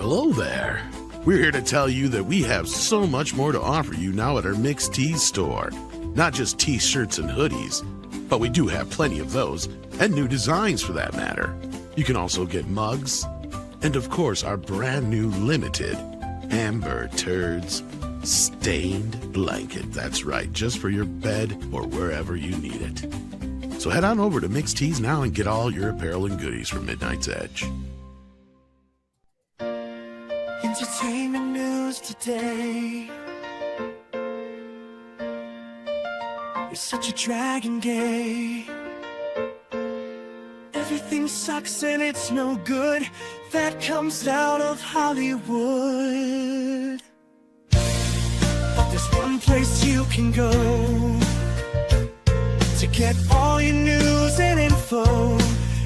Hello there. We're here to tell you that we have so much more to offer you now at our Mixed Tees store. Not just t-shirts and hoodies, but we do have plenty of those, and new designs for that matter. You can also get mugs, and of course our brand new limited Amber Turds stained blanket. That's right, just for your bed or wherever you need it. So head on over to Mixed Tees now and get all your apparel and goodies from Midnight's Edge. Entertainment news today. You're such a dragon gay. Everything sucks and it's no good. That comes out of Hollywood. But there's one place you can go to get all your news and info,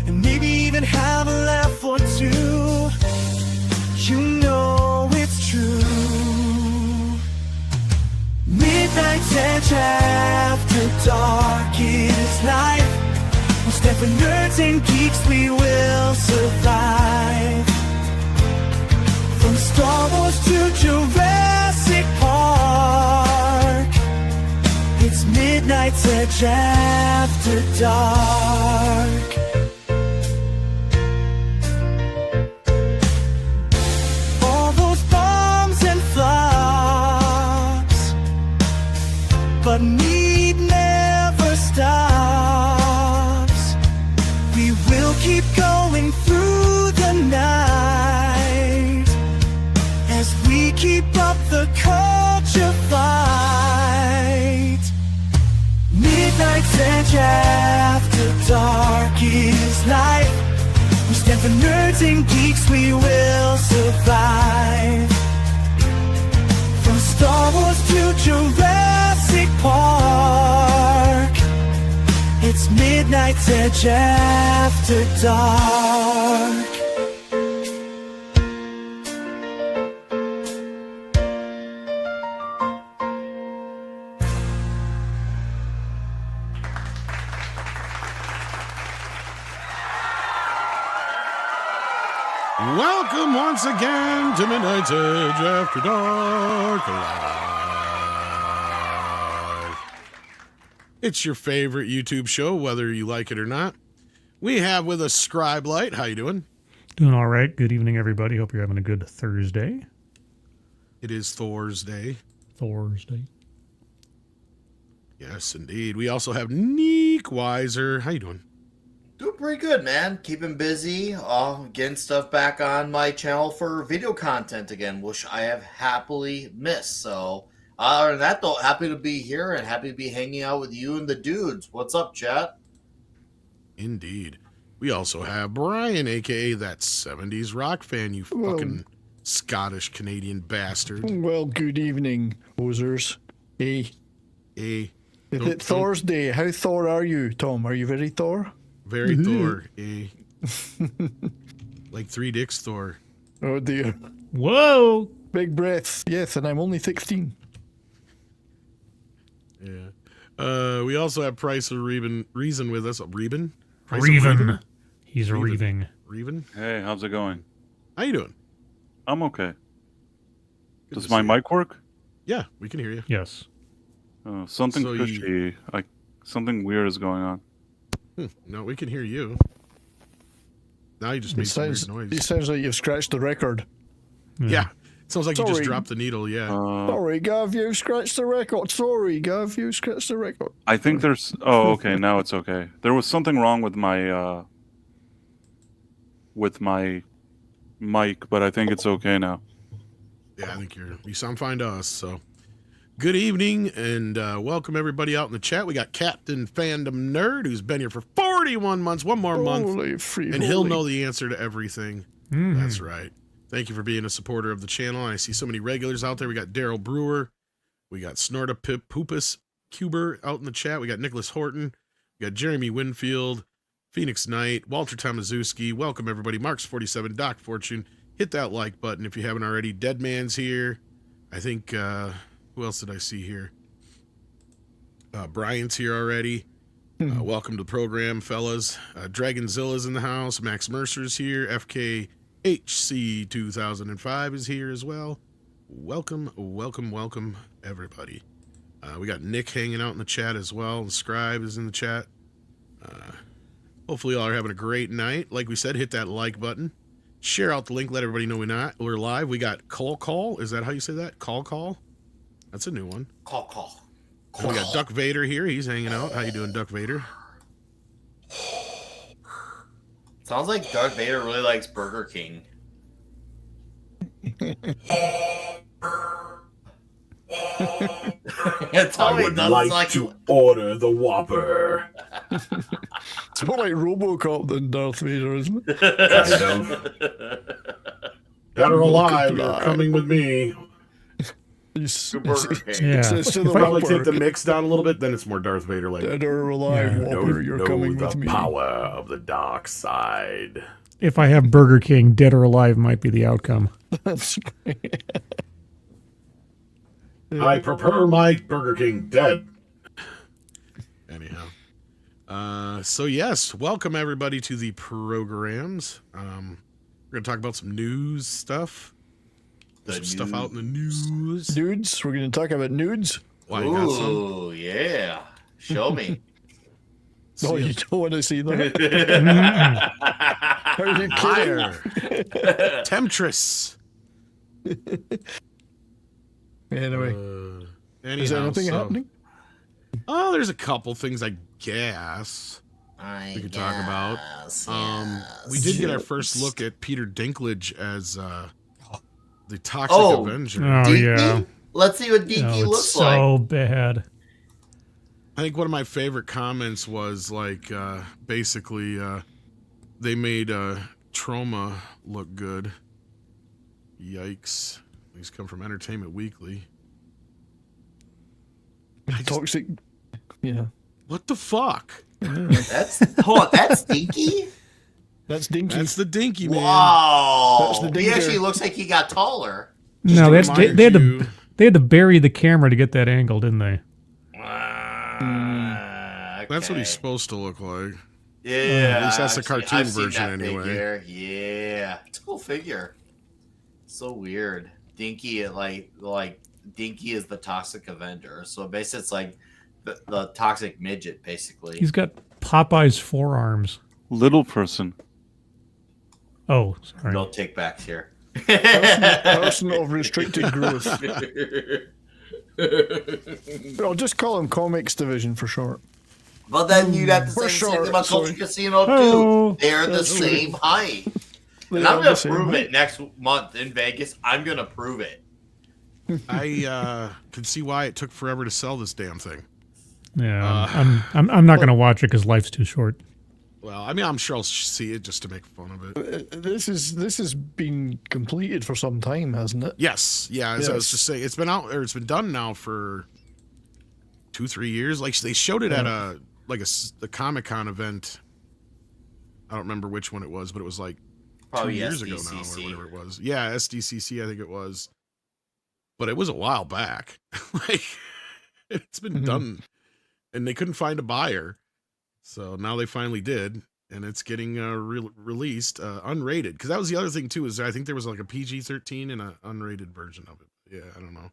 and maybe even have a laugh or two. You know it's true. Midnight's Edge after dark is life. One step for nerds and geeks, we will survive. From Star Wars to Jurassic Park, it's Midnight's Edge after dark. All those bombs and flops, but MEAD never stops. We will keep going through the night as we keep up the culture fight. Midnight's Edge after dark is life. We stand for nerds and geeks, we will survive. From Star Wars to Jurassic Park, it's Midnight's Edge after dark. Welcome once again to Midnight's Edge After Dark Live. It's your favorite YouTube show, whether you like it or not. We have with us Scribelight. How you doing? Doing all right. Good evening, everybody. Hope you're having a good Thursday. It is Thursday. Yes, indeed. We also have Neek Weiser. How you doing? Doing pretty good, man. Keeping busy, getting stuff back on my channel for video content again, which I have happily missed. So, other than that, though, happy to be here and happy to be hanging out with you and the dudes. What's up, chat? Indeed. We also have Brian, a.k.a. that 70s rock fan, you fucking Scottish Canadian bastard. Well, good evening, posers. Hey. Hey. Is it Thursday? How Thor are you, Tom? Are you very Thor? Very Thor, like 3 dicks Thor. Oh dear. Whoa! Big breaths. Yes, and I'm only 16. Yeah. We also have Price of Reason with us. Reason? Reason. He's a Reaving. Reason? Hey, how's it going? How you doing? I'm okay. Good Does to my see mic work? Yeah, we can hear you. Yes. Something So fishy. Something weird is going on. No, we can hear you. Now you just It made some sounds, weird it noise. sounds like you've scratched the record. Yeah. It sounds like you just Sorry. dropped the needle, yeah. Sorry, Gav, you scratched the record. Sorry, Gav, you scratched the record. I think there's... Oh, okay. Now it's okay. There was something wrong with my mic, but I think it's okay now. Yeah, I think you sound fine to us, so... Good evening, and welcome everybody out in the chat. We got Captain Fandom Nerd, who's been here for 41 months, one more month, and he'll know the answer to everything. Mm-hmm. That's right. Thank you for being a supporter of the channel. I see so many regulars out there. We got Daryl Brewer. We got Snorta Poopus Cuber out in the chat. We got Nicholas Horton. We got Jeremy Winfield, Phoenix Knight, Walter Tomaszewski. Welcome, everybody. Marks47, Doc Fortune. Hit that like button if you haven't already. Deadman's here. I think... who else did I see here? Brian's here already. Welcome to the program, fellas. Dragonzilla's in the house. Max Mercer's here. FK HC 2005 is here as well. Welcome, welcome, welcome, everybody. We got Nick hanging out in the chat as well, and Scribe is in the chat. Hopefully, y'all are having a great night. Like we said, hit that like button. Share out the link. Let everybody know we're live. We got Call. Is that how you say that? Call? That's a new one. Call. And we got Duck Vader here. He's hanging out. How you doing, Duck Vader? Sounds like Darth Vader really likes Burger King. I would like to order the Whopper. It's more like RoboCop than Darth Vader, isn't it? Kind of. Dead or alive, you're coming with me. Burger King. Yeah. It's to the Probably Whopper. take the mix down a little bit, then it's more Darth Vader like. Dead or alive, Yeah. Whopper, you're coming the with me. power of the dark side. If I have Burger King, dead or alive might be the outcome. That's I prefer my Burger King dead. Anyhow. So yes, welcome everybody to the programs. We're gonna talk about some news stuff. Some stuff out in the news. Nudes. We're going to talk about nudes. Why, you got some? Ooh, yeah. Show me. No, you don't want to see that. Are you kidding? Fire! Temptress. Anyway, Anyhow, is there anything happening? Oh, there's a couple things I guess we could talk about. We did get our first look at Peter Dinklage as the Toxic Avenger. Oh, Dinky? yeah. Let's see what Dinky No, it's looks so like. bad. I think one of my favorite comments was like, basically, they made Trauma look good. Yikes. These come from Entertainment Weekly. Toxic. Yeah. What the fuck? That's Dinky? That's Dinky. That's the Dinky man. Wow. That's the He dinker. actually looks like he got taller. No, to they remind had you- to they had to bury the camera to get that angle, didn't they? That's what he's Okay. supposed to look like. Yeah. At least that's the I've cartoon seen version that anyway. figure. Yeah. It's a cool figure. So weird. Dinky, like Dinky is the Toxic Avenger. So basically it's like the toxic midget, basically. He's got Popeye's forearms. Little person. Oh, sorry. No takebacks here. Person of restricted growth. I'll just call him Comics Division for short. But then you'd have to say For the same sure, thing about Culture sorry. Casino too. Oh, They're the that's same height. They And I'm are gonna the same prove height. it next month in Vegas. I'm gonna prove it. I can see why it took forever to sell this damn thing. Yeah, I'm not gonna watch it because life's too short. Well, I mean, I'm sure I'll see it just to make fun of it. This has been completed for some time, hasn't it? Yes, yeah. As I was Yes. just saying, it's been out or it's been done now for 2-3 years. Like they showed it at a Comic-Con event. I don't remember which one it was, but it was like Probably 2 years ago now, or SDCC. whatever it was. Yeah, SDCC, I think it was. But it was a while back. Like it's been done, and they couldn't find a buyer. So now they finally did, and it's getting released unrated. Because that was the other thing too, is I think there was like a PG-13 and an unrated version of it. Yeah, I don't know.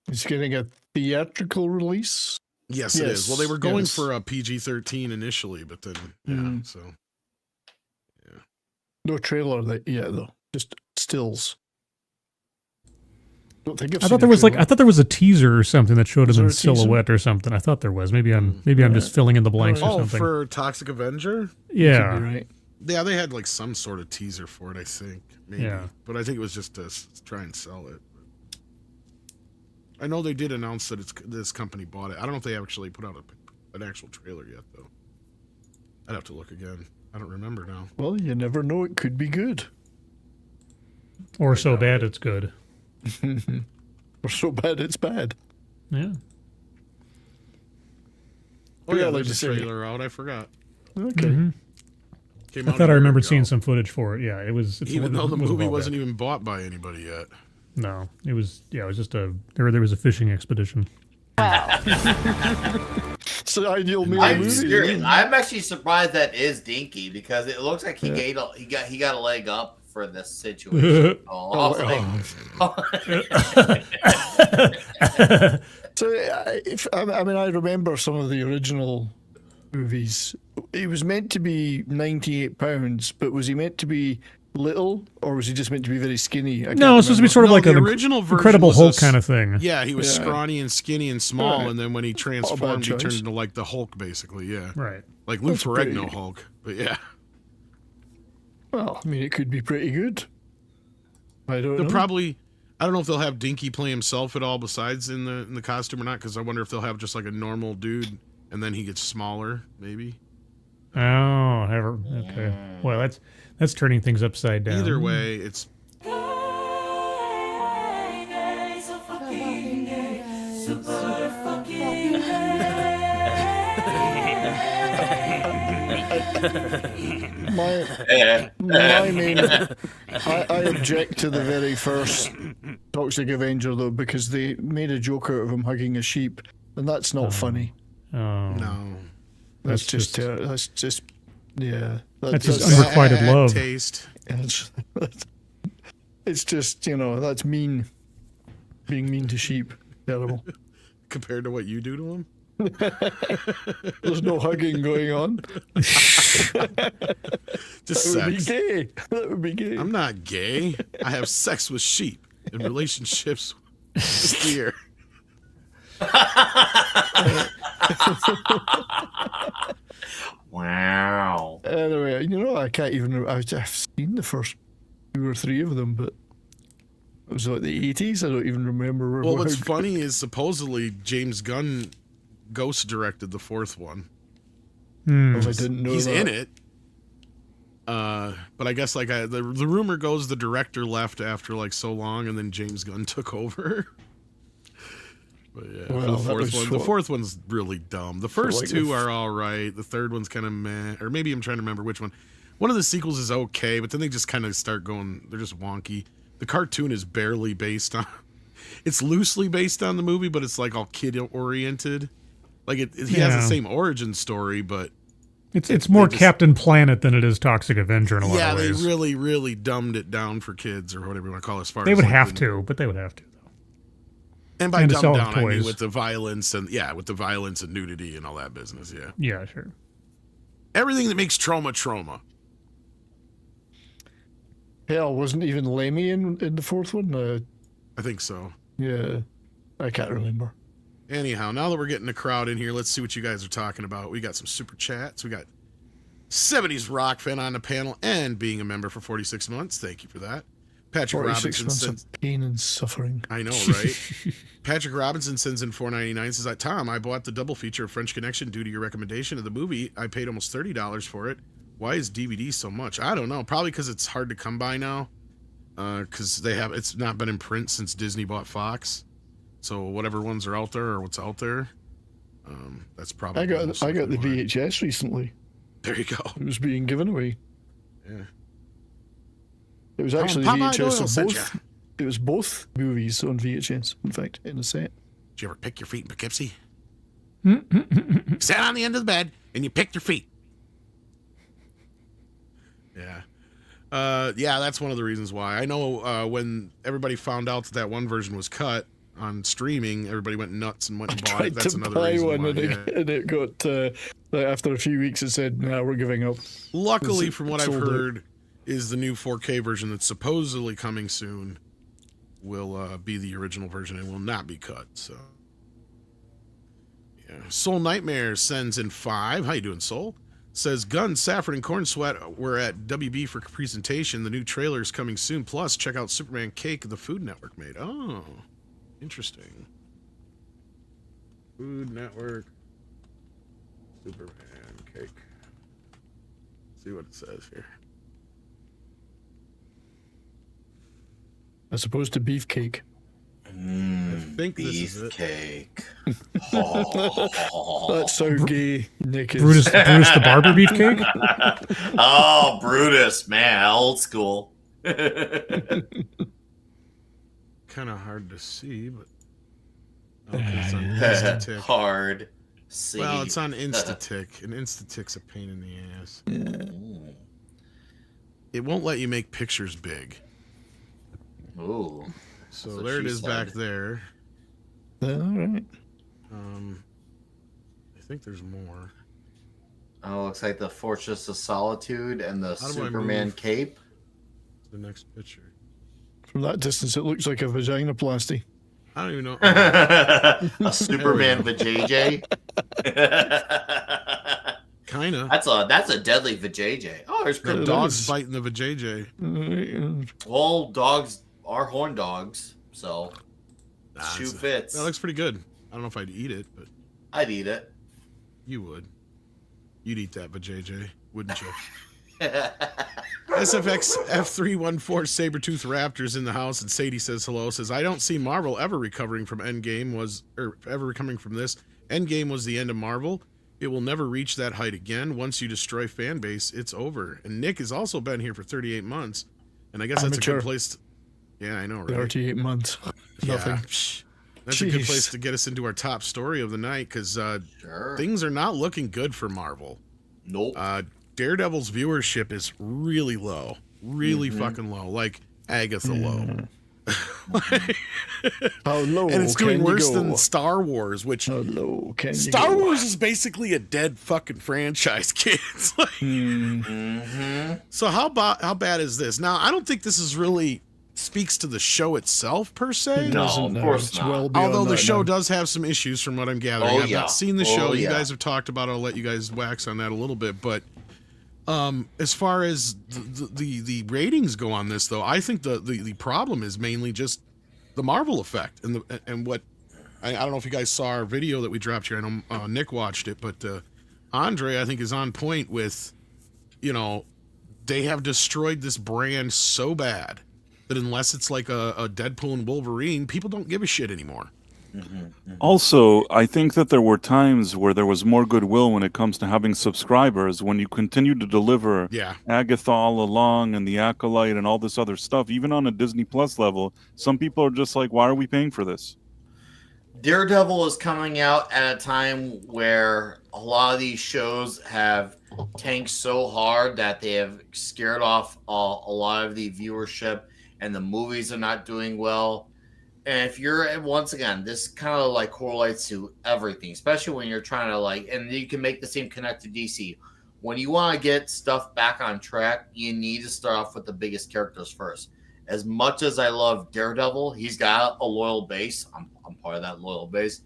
It's getting a theatrical release. Yes, it is. Well, they were Yes, going yes. for a PG-13 initially, but then so No trailer yet though. Just stills. Don't think I've I seen thought there a was trailer. I thought there was a teaser or something that showed Was him there in a teaser? silhouette or something. I thought there was. Maybe I'm just filling in the blanks or oh, something. for Toxic Avenger, Yeah. Could be right. yeah, they had like some sort of teaser for it. I think maybe, Yeah. but I think it was just to try and sell it. I know they did announce that this company bought it. I don't know if they actually put out an actual trailer yet, though. I'd have to look again. I don't remember now. Well, you never know. It could be good. Or so bad it's good. Or so bad it's bad. Yeah. Oh yeah, like there's to a say. trailer out. I forgot. Okay. Mhm. Came I out thought a I year remembered ago. seeing some footage for it. Yeah, it was. Even though the it movie well wasn't bad. even bought by anybody yet. No, it was. Yeah, it was just a. There was a fishing expedition. It's the ideal male I'm movie. serious. I'm actually surprised that is Dinky because it looks like he got a leg up for this situation. So, I mean, I remember some of the original movies. He was meant to be £98, but was he meant to be little, or was he just meant to be very skinny? No, it's supposed to be sort of like the an original version Incredible was Hulk kind of thing. Yeah, he was Yeah. scrawny and skinny and small, Right. and then when he transformed, he choice. turned into like the Hulk, basically. Yeah, Right. like Lou That's pretty- Ferrigno Hulk. But yeah, Well, I mean, it could be pretty good. I don't they'll know. probably. I don't know if they'll have Dinky play himself at all, besides in the costume or not. Because I wonder if they'll have just like a normal dude, and then he gets smaller, maybe. Oh, okay. Well, that's turning things upside down. Either way, it's My main, I object to the very first Toxic Avenger though, because they made a joke out of him hugging a sheep, and that's not funny. Oh, no. That's just- just yeah. That's just that's- unrequited bad love. taste. it's just, you know, that's mean. Being mean to sheep, terrible. Compared to what you do to him. There's no hugging going on. Just That would be sex. gay. That would be gay. I'm not gay. I have sex with sheep and relationships with deer. Wow. Anyway, you know, I can't even. I've seen the first 2 or 3 of them, but it was like the 80s. I don't even remember. Well, what's funny is supposedly James Gunn ghost directed the 4th one. If I didn't know He's that. in it. But I guess like the rumor goes the director left after like so long, and then James Gunn took over. But yeah, for Well, the that 4th was one. The what- 4th one's really dumb. The first like 2 the are all right. The 3rd one's kind of meh, or maybe I'm trying to remember which one. One of the sequels is okay, but then they just kind of start going. They're just wonky. The cartoon is barely based on. It's loosely based on the movie, but it's like all kid oriented. Like he has the Yeah. same origin story, but It's more they just- Captain Planet than it is Toxic Avenger in a lot yeah, of they ways. really, really dumbed it down for kids or whatever you want to call it. As far They as would like have the- to, but they would have to. and by and to dumbed sell down, I mean toys. with the violence and with the nudity and all that business. Yeah, Yeah, sure. everything that makes trauma. Hell, wasn't even Lemmy in the 4th one? I think so. Yeah, I can't remember. Anyhow, now that we're getting the crowd in here, let's see what you guys are talking about. We got some super chats. We got 70s rock fan on the panel and being a member for 46 months. Thank you for that. Patrick 46 Robinson months sends, of pain and suffering. I know, right? Patrick Robinson sends in $4.99. Says, Tom, I bought the double feature of French Connection due to your recommendation of the movie. I paid almost $30 for it. Why is DVD so much? I don't know. Probably because it's hard to come by now. Because it's not been in print since Disney bought Fox. So whatever ones are out there or what's out there, that's probably. I got most the likely why. VHS recently. There you go. It was being given away. Yeah. It was actually Popeye Doyle VHS of sent both. It was both movies on VHS, in fact, in a set. Did you ever pick your feet in Poughkeepsie? Sat on the end of the bed and you picked your feet. Yeah. Yeah, that's one of the reasons why. I know when everybody found out that one version was cut on streaming, everybody went nuts and went and bought it. Tried That's to another buy reason one, why. and Yeah. it got like after a few weeks. It said, "Nah, we're giving up." Luckily, It from what I've sold out. heard, is the new 4K version that's supposedly coming soon will be the original version and will not be cut. So, yeah. Soul Nightmare sends in 5. How you doing, Soul? Says Gunn, Saffron, and Corn Sweat were at WB for presentation. The new trailer is coming soon. Plus, check out Superman Cake the Food Network made. Oh, interesting. Food Network. Superman Cake. See what it says here. As opposed to beefcake. I think this is it. Beefcake. That's so gay, Nick is. Brutus the Barber Beefcake? Oh, Brutus, man, old school. Kind of hard to see, but okay, it's on Instatick. Hard. See. Well, it's on Instatick, and Instatick's a pain in the ass. it won't let you make pictures big. Ooh. So That's what there it she is back said. there. All right. I think there's more. Oh, looks like the Fortress of Solitude and the How do I Superman move? cape. The next picture. From that distance, it looks like a vaginoplasty. I don't even know. A Superman vajayjay. Kind of. That's a deadly vajayjay. Oh, there's The It dog's is. biting the vajayjay. all dogs are horn dogs, so Nah, shoe it's- fits. That looks pretty good. I don't know if I'd eat it, but I'd eat it. you would. You'd eat that vajayjay, wouldn't you? SFX F314 Sabretooth Raptors in the house, and Sadie says hello. Says, I don't see Marvel ever recovering from Endgame ever recovering from this. Endgame was the end of Marvel. It will never reach that height again. Once you destroy fan base, it's over. And Nick has also been here for 38 months. And I guess that's a Amateur. good place yeah, I know, right? 38 months. Nothing. Yeah. Psh. That's a good Jeez. place to get us into our top story of the night, because Sure. things are not looking good for Marvel. Nope. Daredevil's viewership is really low. Really fucking low. Like Agatha low. How low And it's can doing you worse go? than Star Wars, which How low can you Star go? Wars is basically a dead fucking franchise, kids. Like, So how bad is this? Now, I don't think this is really speaks to the show itself per se. It No, doesn't, of no, course it's not. well beyond Although the that show now. does have some issues from what I'm gathering. Oh, I've yeah. not seen the Oh, show. You yeah. guys have talked about it. I'll let you guys wax on that a little bit. But as far as the ratings go on this, though, I think the problem is mainly just the Marvel effect. And what I don't know if you guys saw our video that we dropped here. I know Nick watched it. But Andre, I think, is on point with, they have destroyed this brand so bad that unless it's like a Deadpool and Wolverine, people don't give a shit anymore. Also, I think that there were times where there was more goodwill when it comes to having subscribers. When you continue to deliver Yeah. Agatha all along and the Acolyte and all this other stuff, even on a Disney Plus level, some people are just like, why are we paying for this? Daredevil is coming out at a time where a lot of these shows have tanked so hard that they have scared off a lot of the viewership, and the movies are not doing well. And if you're, once again, this kind of like correlates to everything, especially when you're trying to and you can make the same connect to DC. When you want to get stuff back on track, you need to start off with the biggest characters first. As much as I love Daredevil, he's got a loyal base. I'm part of that loyal base.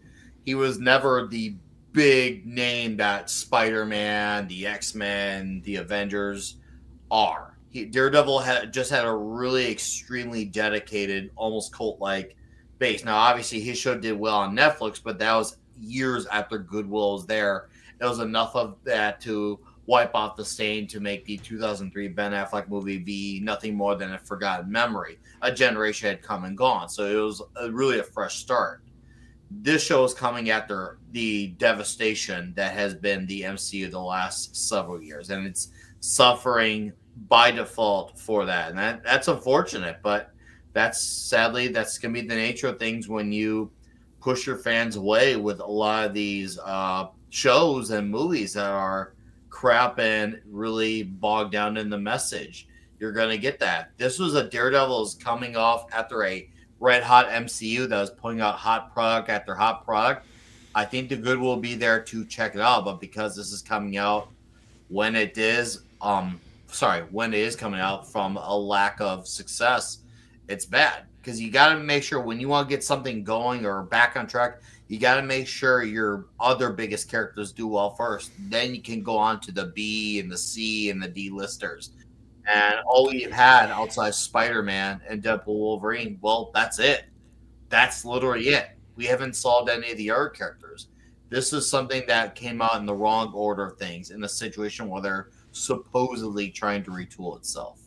He was never the big name that Spider-Man, the X-Men, the Avengers are. Daredevil had a really extremely dedicated, almost cult-like base. Now, obviously, his show did well on Netflix, but that was years after Goodwill was there. It was enough of that to wipe off the stain to make the 2003 Ben Affleck movie be nothing more than a forgotten memory. A generation had come and gone, so it was really a fresh start. This show is coming after the devastation that has been the MCU the last several years, and it's suffering by default for that. And that's unfortunate, but that's going to be the nature of things when you push your fans away with a lot of these shows and movies that are crap and really bogged down in the message. You're going to get that. This was a Daredevil is coming off after a red hot MCU that was putting out hot product after hot product. I think the good will be there to check it out, but because this is coming out when it is coming out from a lack of success, it's bad. Because you got to make sure when you want to get something going or back on track, you got to make sure your other biggest characters do well first. Then you can go on to the B and the C and the D listers. And all we've had outside Spider-Man and Deadpool Wolverine, well, that's it. That's literally it. We haven't solved any of the other characters. This is something that came out in the wrong order of things, in a situation where they're supposedly trying to retool itself.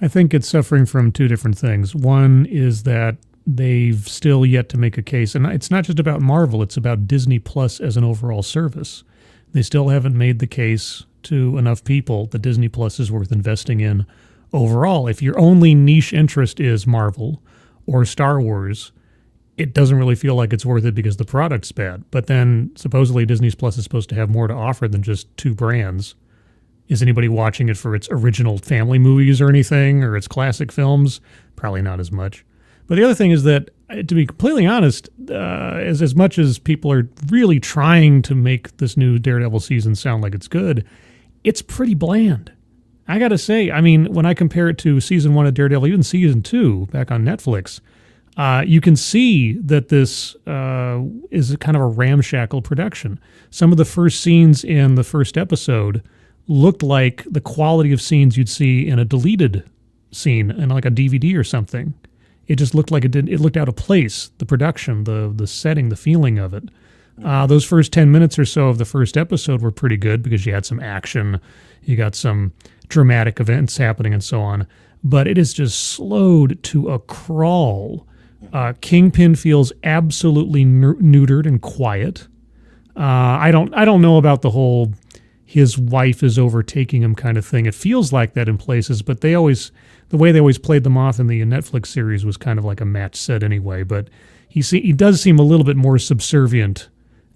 I think it's suffering from two different things. One is that they've still yet to make a case, and it's not just about Marvel, it's about Disney Plus as an overall service. They still haven't made the case to enough people that Disney Plus is worth investing in overall. If your only niche interest is Marvel or Star Wars, it doesn't really feel like it's worth it because the product's bad. But then supposedly Disney Plus is supposed to have more to offer than just two brands. Is anybody watching it for its original family movies or anything, or its classic films? Probably not as much. But the other thing is that, to be completely honest, as much as people are really trying to make this new Daredevil season sound like it's good, it's pretty bland. I got to say, I mean, when I compare it to season 1 of Daredevil, even season 2 back on Netflix, you can see that this is kind of a ramshackle production. Some of the first scenes in the first episode looked like the quality of scenes you'd see in a deleted scene in like a DVD or something. It just looked like it looked out of place. The production, the setting, the feeling of it. Those first 10 minutes or so of the first episode were pretty good because you had some action, you got some dramatic events happening and so on. But it is just slowed to a crawl. Kingpin feels absolutely neutered and quiet. I don't know about the whole his wife is overtaking him kind of thing. It feels like that in places, but the way they always played them off in the Netflix series was kind of like a match set anyway. But he does seem a little bit more subservient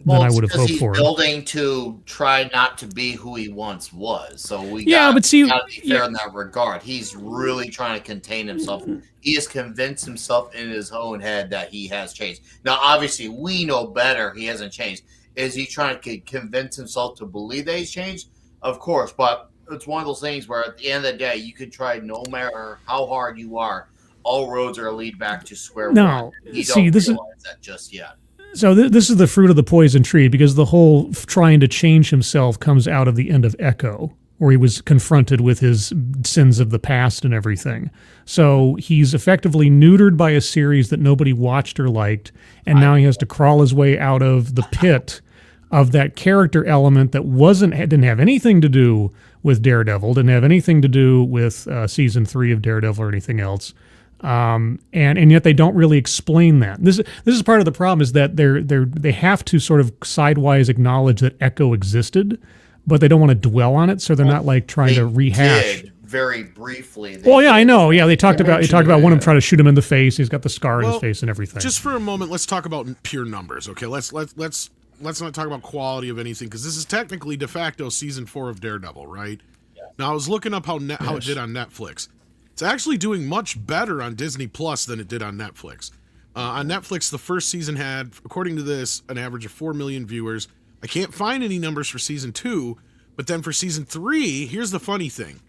than I would have hoped for. He's building to try not to be who he once was. So we gotta be fair in that regard. He's really trying to contain himself. He has convinced himself in his own head that he has changed. Now, obviously, we know better. He hasn't changed. Is he trying to convince himself to believe that he's changed? Of course, but it's one of those things where at the end of the day, you can try no matter how hard you are. All roads are lead back to square one. No, You don't realize that just yet. So this is the fruit of the poison tree, because the whole trying to change himself comes out of the end of Echo, where he was confronted with his sins of the past and everything. So he's effectively neutered by a series that nobody watched or liked, and now he has to crawl his way out of the pit of that character element that didn't have anything to do with Daredevil, didn't have anything to do with season 3 of Daredevil or anything else. And yet they don't really explain that. This is part of the problem, is that they have to sort of sidewise acknowledge that Echo existed, but they don't want to dwell on it, so they're not like trying to rehash. Very briefly. I know. Yeah, they talked about one of them trying to shoot him in the face. He's got the scar in his face and everything. Just for a moment, let's talk about pure numbers. Okay, let's not talk about quality of anything, because this is technically de facto season 4 of Daredevil, right? Yeah. Now I was looking up how it did on Netflix. It's actually doing much better on Disney Plus than it did on Netflix. On Netflix, the first season had, according to this, an average of 4 million viewers. I can't find any numbers for season 2, but then for season 3, here's the funny thing.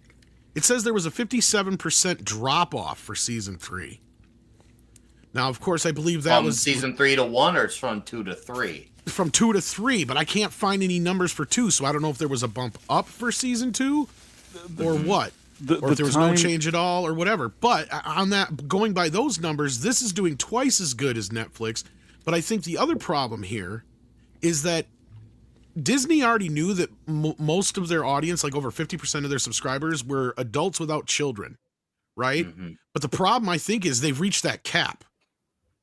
It says there was a 57% drop-off for season 3. Now, of course, I believe that was season 3 to 1, or it's from 2 to 3? From 2 to 3, but I can't find any numbers for 2, so I don't know if there was a bump up for season 2 or what. Or if there was no change at all or whatever. But on that, going by those numbers, this is doing twice as good as Netflix. But I think the other problem here is that Disney already knew that most of their audience, like over 50% of their subscribers, were adults without children, right? Mm-hmm. But the problem, I think, is they've reached that cap.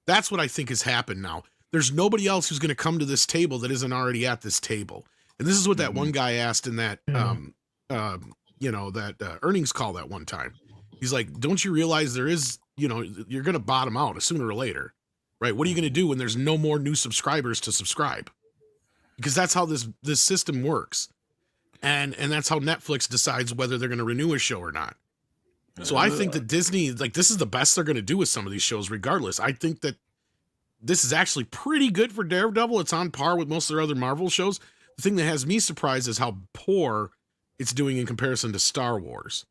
That's what I think has happened now. There's nobody else who's going to come to this table that isn't already at this table. And this is what that one guy asked in that earnings call that one time. He's like, don't you realize there is, you're going to bottom out sooner or later, right? What are you going to do when there's no more new subscribers to subscribe? Because that's how this system works. And that's how Netflix decides whether they're going to renew a show or not. So I think that Disney, this is the best they're going to do with some of these shows regardless. I think that this is actually pretty good for Daredevil. It's on par with most of their other Marvel shows. The thing that has me surprised is how poor it's doing in comparison to Star Wars.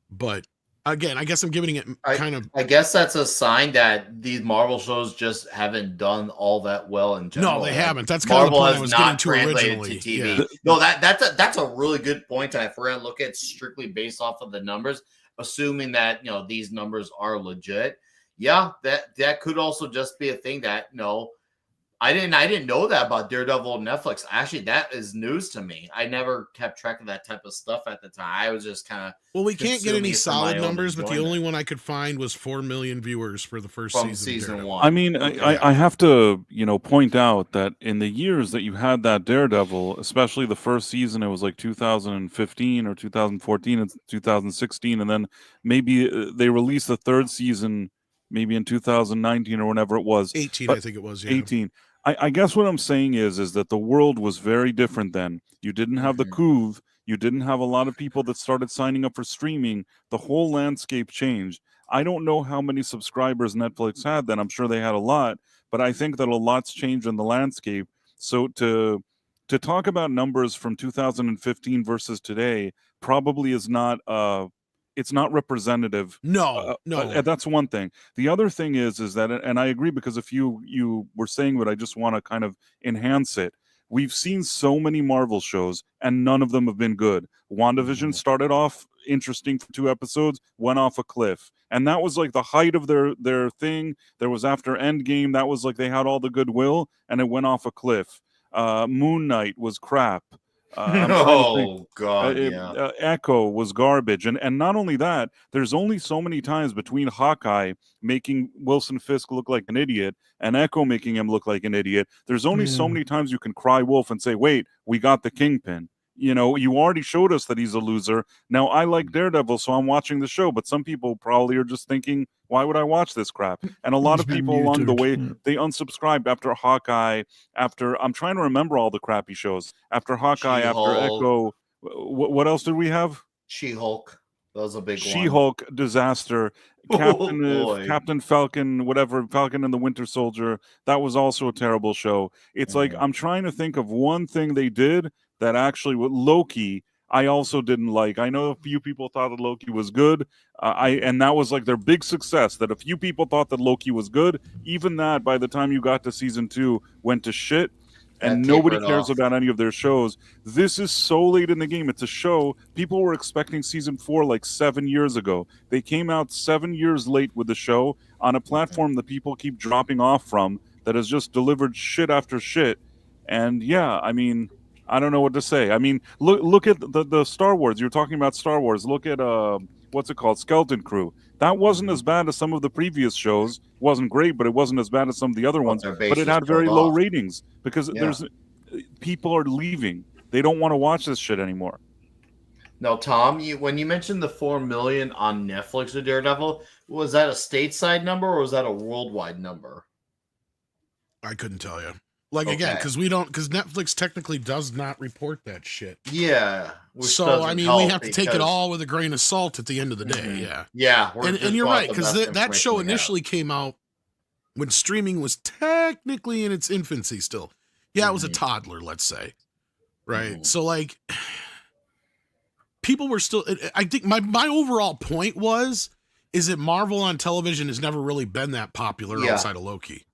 But again, I guess I'm giving it I guess that's a sign that these Marvel shows just haven't done all that well in general. No, they haven't. That's kind of the point I was getting to originally. To TV. Yeah. No, that's a really good point. And if we're gonna look at strictly based off of the numbers, assuming that these numbers are legit, yeah, that could also just be a thing that I didn't know that about Daredevil and Netflix. Actually, that is news to me. I never kept track of that type of stuff at the time. I was just kind of we can't get any solid numbers, but the only one I could find was 4 million viewers for the first season 1. I mean, I have to point out that in the years that you had that Daredevil, especially the first season, it was like 2015 or 2014 and 2016, and then maybe they released the third season maybe in 2019 or whenever it was. 18, I think it was. Yeah. 18. I guess what I'm saying is that the world was very different then. You didn't have the Couve, You didn't have a lot of people that started signing up for streaming. The whole landscape changed. I don't know how many subscribers Netflix had then. I'm sure they had a lot, but I think that a lot's changed in the landscape. So to talk about numbers from 2015 versus today probably is not it's not representative. No. That's one thing. The other thing is that, and I agree, because if you were saying what, I just want to kind of enhance it. We've seen so many Marvel shows, and none of them have been good. WandaVision started off interesting for 2 episodes, went off a cliff, and that was like the height of their thing. There was after Endgame, that was like they had all the goodwill, and it went off a cliff. Moon Knight was crap. Oh God, yeah. Echo was garbage, and not only that, there's only so many times between Hawkeye making Wilson Fisk look like an idiot and Echo making him look like an idiot. There's only so many times you can cry wolf and say, wait, we got the Kingpin. You know, you already showed us that he's a loser. Now, I like Daredevil, so I'm watching the show, but some people probably are just thinking, why would I watch this crap? And a lot of people along the way, they unsubscribed after Hawkeye, after, I'm trying to remember all the crappy shows, after Hawkeye, after Echo. What else did we have? She-Hulk. That was a big one. She-Hulk, disaster. Captain Falcon, whatever, Falcon and the Winter Soldier. That was also a terrible show. It's like, I'm trying to think of one thing they did that actually, with Loki, I also didn't like. I know a few people thought that Loki was good, and that was like their big success, that a few people thought that Loki was good. Even that, by the time you got to season 2, went to shit, and nobody cares about any of their shows. This is so late in the game. It's a show. People were expecting season 4 like 7 years ago. They came out 7 years late with the show on a platform that people keep dropping off from, that has just delivered shit after shit. And yeah, I mean, I don't know what to say. I mean, look at the Star Wars. You're talking about Star Wars. Look at what's it called? Skeleton Crew. That wasn't as bad as some of the previous shows. Wasn't great, but it wasn't as bad as some of the other ones. But it had very low ratings because there's people are leaving. They don't want to watch this shit anymore. Now, Tom, when you mentioned the 4 million on Netflix with Daredevil, was that a stateside number or was that a worldwide number? I couldn't tell you. Like, again, because Netflix technically does not report that shit. Yeah. So, I mean, we have to take it all with a grain of salt at the end of the day. Yeah. Yeah. And you're right, because that show initially came out when streaming was technically in its infancy still. Yeah, it was a toddler, let's say. Right. So, like, people were still, I think my overall point is that Marvel on television has never really been that popular outside of Loki.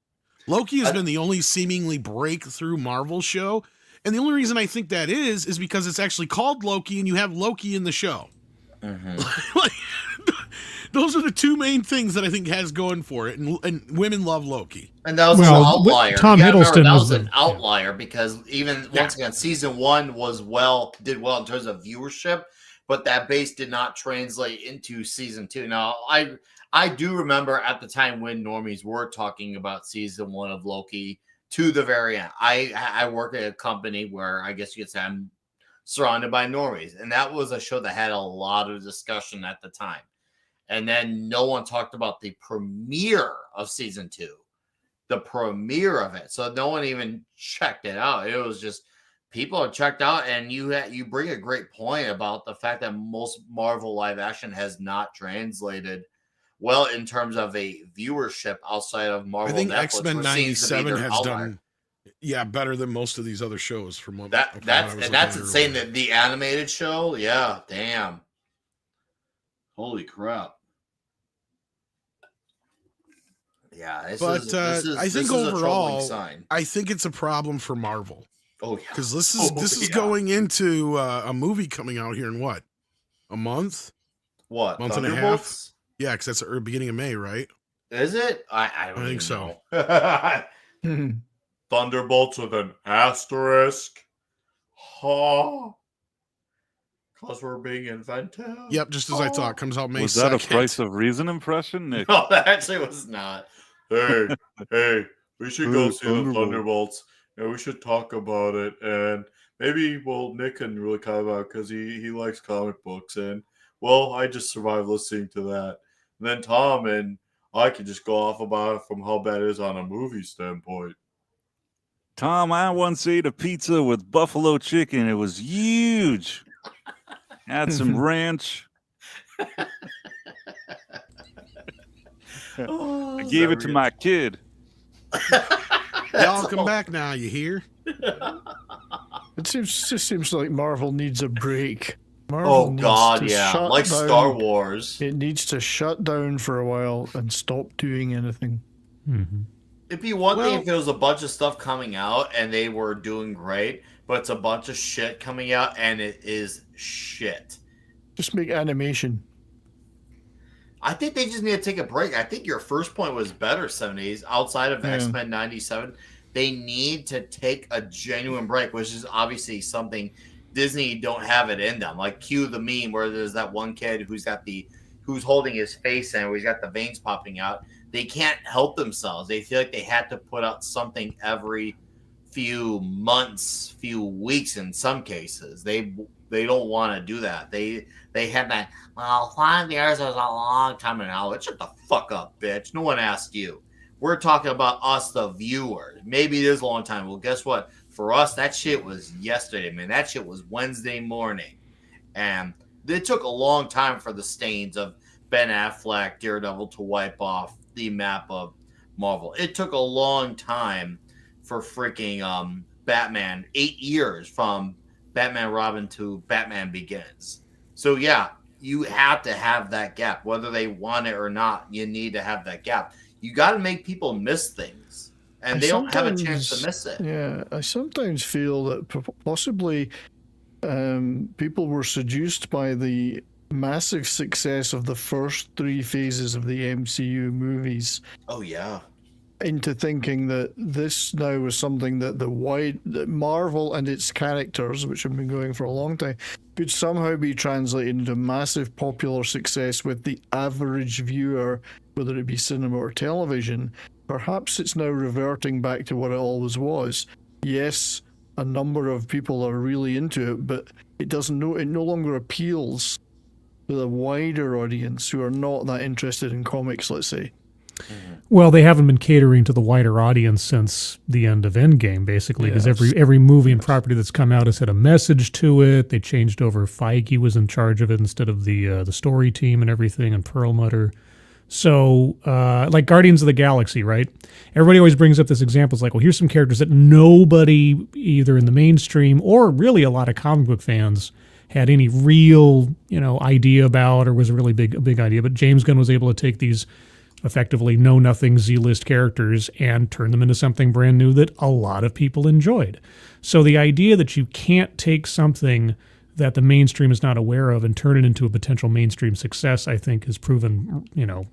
Loki has been the only seemingly breakthrough Marvel show. And the only reason I think that is because it's actually called Loki and you have Loki in the show. Like, those are the two main things that I think has going for it. And women love Loki. And that was an outlier. Tom Hiddleston that was an outlier because even once again, season 1 did well in terms of viewership, but that base did not translate into season 2. Now, I do remember at the time when normies were talking about season 1 of Loki to the very end. I work at a company where I guess you could say I'm surrounded by normies, and that was a show that had a lot of discussion at the time. And then no one talked about the premiere of season 2, the premiere of it. So no one even checked it out. It was just people are checked out, and you bring a great point about the fact that most Marvel live action has not translated well in terms of a viewership outside of Marvel. I think Netflix, X-Men 97 has done better than most of these other shows from what that's insane. That the animated show, damn. Holy crap. Yeah, I think overall, I think it's a problem for Marvel. Oh yeah, because this is going into a movie coming out here in what, a month? What, month and a half? Yeah, because that's the beginning of May, right? Is it? I don't think so. Thunderbolts with an asterisk. Huh? Because we're being inventive. Yep, just as I thought. Comes out May 2nd. Was that a Price of Reason impression, Nick? No, that actually was not. Hey, we should go see the Thunderbolts. And we should talk about it. And maybe, Nick can really comment about it because he likes comic books. And, I just survived listening to that. And then Tom and I can just go off about it from how bad it is on a movie standpoint. Tom, I once ate a pizza with buffalo chicken. It was huge. Add some ranch. Oh, I gave it to my kid. Y'all come back now, you hear? It just seems like Marvel needs a break. Marvel Oh needs God, to yeah, shut like down. Star Wars. It needs to shut down for a while and stop doing anything. Mm-hmm. It'd be one thing Well- if there was a bunch of stuff coming out and they were doing great, but it's a bunch of shit coming out and it is shit. Just make animation. I think they just need to take a break. I think your first point was better, 70s. Outside of Yeah. X-Men 97, they need to take a genuine break, which is obviously something Disney don't have it in them. Like cue the meme where there's that one kid who's holding his face in where he's got the veins popping out. They can't help themselves. They feel like they had to put out something every few months, few weeks in some cases. They don't want to do that. They have that, well, 5 years is a long time now. Shut the fuck up, bitch. No one asked you. We're talking about us, the viewers. Maybe it is a long time. Well, guess what? For us, that shit was yesterday, man. That shit was Wednesday morning. And it took a long time for the stains of Ben Affleck, Daredevil to wipe off the map of Marvel. It took a long time for freaking Batman. 8 years from Batman Robin to Batman Begins. So yeah, you have to have that gap. Whether they want it or not, you need to have that gap. You got to make people miss things. And they don't have a chance to miss it. Yeah, I sometimes feel that possibly people were seduced by the massive success of the first 3 phases of the MCU movies Oh yeah. into thinking that this now was something that that Marvel and its characters, which have been going for a long time, could somehow be translated into massive popular success with the average viewer, whether it be cinema or television. Perhaps it's now reverting back to what it always was. Yes, a number of people are really into it, but it no longer appeals to the wider audience who are not that interested in comics, let's say. Well, they haven't been catering to the wider audience since the end of Endgame, basically, because every movie and property that's come out has had a message to it. They changed over. Feige was in charge of it instead of the story team and everything, and Perlmutter. So, like Guardians of the Galaxy, right? Everybody always brings up this example. It's like, well, here's some characters that nobody, either in the mainstream or really a lot of comic book fans, had any real, idea about, or was a really big idea. But James Gunn was able to take these effectively know-nothing Z-list characters and turn them into something brand new that a lot of people enjoyed. So the idea that you can't take something that the mainstream is not aware of and turn it into a potential mainstream success, I think, is proven,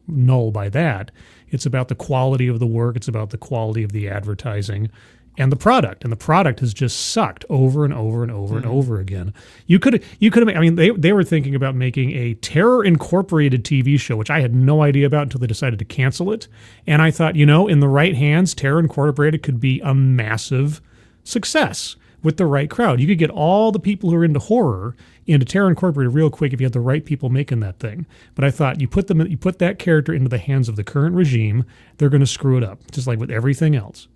null by that. It's about the quality of the work. It's about the quality of the advertising and the product. And the product has just sucked over and over and over and over again. You could have, I mean, they were thinking about making a Terror Incorporated TV show, which I had no idea about until they decided to cancel it. And I thought, in the right hands, Terror Incorporated could be a massive success with the right crowd. You could get all the people who are into horror into Terror Incorporated real quick if you had the right people making that thing. But I thought you put that character into the hands of the current regime, they're going to screw it up, just like with everything else.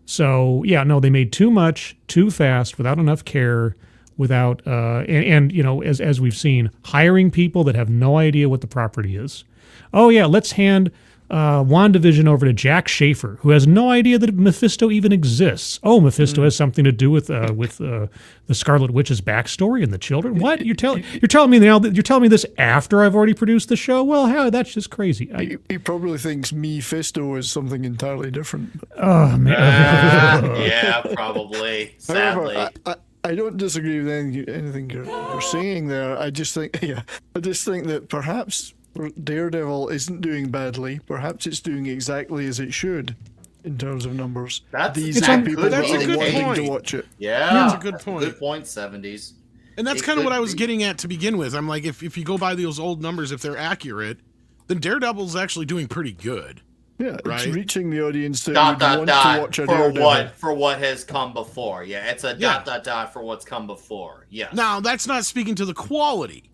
So yeah, no, they made too much, too fast, without enough care, without as we've seen, hiring people that have no idea what the property is. Oh yeah, let's hand WandaVision over to Jack Schaefer, who has no idea that Mephisto even exists. Oh, Mephisto has something to do with the Scarlet Witch's backstory and the children. What you're telling me now? You're telling me this after I've already produced the show? Well, how that's just crazy. He probably thinks Mephisto is something entirely different. Oh man, yeah, probably. Sadly. However, I don't disagree with anything you're saying there. I just think that perhaps Daredevil isn't doing badly. Perhaps it's doing exactly as it should in terms of numbers. These are people that are wanting to watch it. Yeah, that's a good point. Good point, 70s. And that's kind of what I was getting at to begin with. I'm like, if you go by those old numbers, if they're accurate, then Daredevil's actually doing pretty good. Yeah, right? It's reaching the audience that would want to watch a Daredevil. For what has come before. Yeah, it's a ... for what's come before. Yes. Now, that's not speaking to the quality.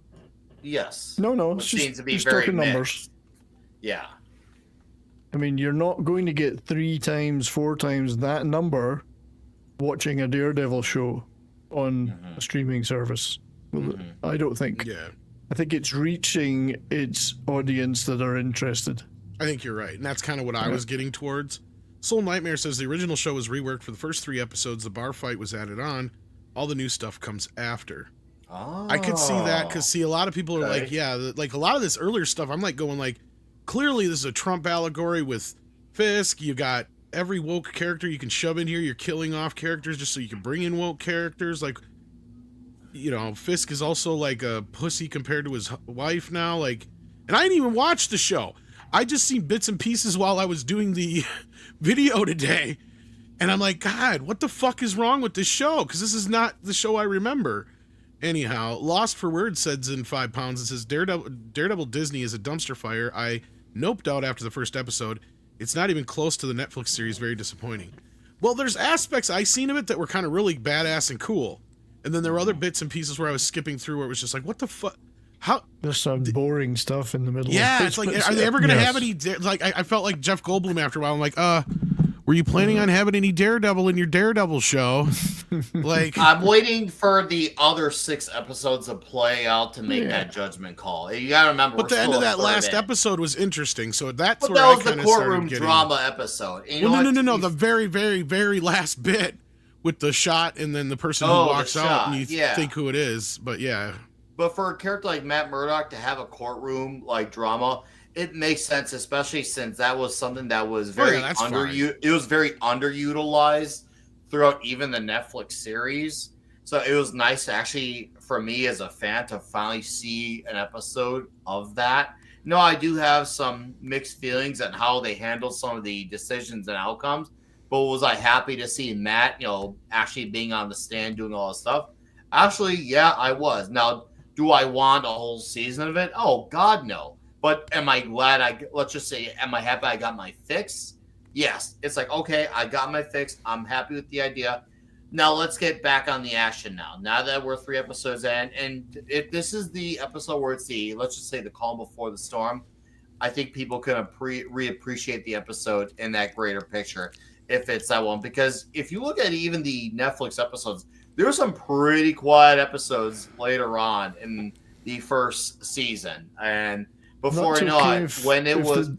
Yes. No, Which it's seems to be just very talking mixed. numbers. Yeah. I mean, you're not going to get 3 times, 4 times that number watching a Daredevil show on a streaming service. I don't think. Yeah. I think it's reaching its audience that are interested. I think you're right. And that's kind of what I was getting towards. Soul Nightmare says the original show was reworked for the first 3 episodes. The bar fight was added on. All the new stuff comes after. Oh. I could see that because, see, a lot of people are like, yeah, like a lot of this earlier stuff, I'm like going like, clearly this is a Trump allegory with Fisk. You got every woke character you can shove in here. You're killing off characters just so you can bring in woke characters. Like, you know, Fisk is also like a pussy compared to his wife now. Like, and I didn't even watch the show. I just seen bits and pieces while I was doing the video today. And I'm like, God, what the fuck is wrong with this show? Because this is not the show I remember. Anyhow, Lost for Words says in 5 pounds, it says Daredevil Disney is a dumpster fire. I noped out after the first episode. It's not even close to the Netflix series. Very disappointing. Well, there's aspects I seen of it that were kind of really badass and cool. And then there were other bits and pieces where I was skipping through where it was just like, what the fuck? How? There's some boring stuff in the middle. Yeah, of it's like, are they ever going to have any, like, I felt like Jeff Goldblum after a while. I'm like, were you planning on having any Daredevil in your Daredevil show? Like, I'm waiting for the other 6 episodes to play out to make that judgment call. You gotta remember, but the end of that last episode was interesting, so that's but where that I was kind the of started courtroom getting... drama episode. And well, no, the very, very, very last bit with the shot and then the person who walks out and you think who it is, but yeah. But for a character like Matt Murdock to have a courtroom like drama, it makes sense, especially since that was something that was very it was very underutilized throughout even the Netflix series. So it was nice to actually, for me as a fan, to finally see an episode of that. No, I do have some mixed feelings on how they handled some of the decisions and outcomes. But was I happy to see Matt, you know, actually being on the stand doing all this stuff? Actually, yeah, I was. Now, do I want a whole season of it? Oh, God, no. But am I glad let's just say, am I happy I got my fix? Yes. It's like, okay, I got my fix. I'm happy with the idea. Now let's get back on the action now. Now that we're 3 episodes in, and if this is the episode where it's let's just say the calm before the storm, I think people can reappreciate the episode in that greater picture if it's that one. Because if you look at even the Netflix episodes, there were some pretty quiet episodes later on in the first season. And before you know it, when it was...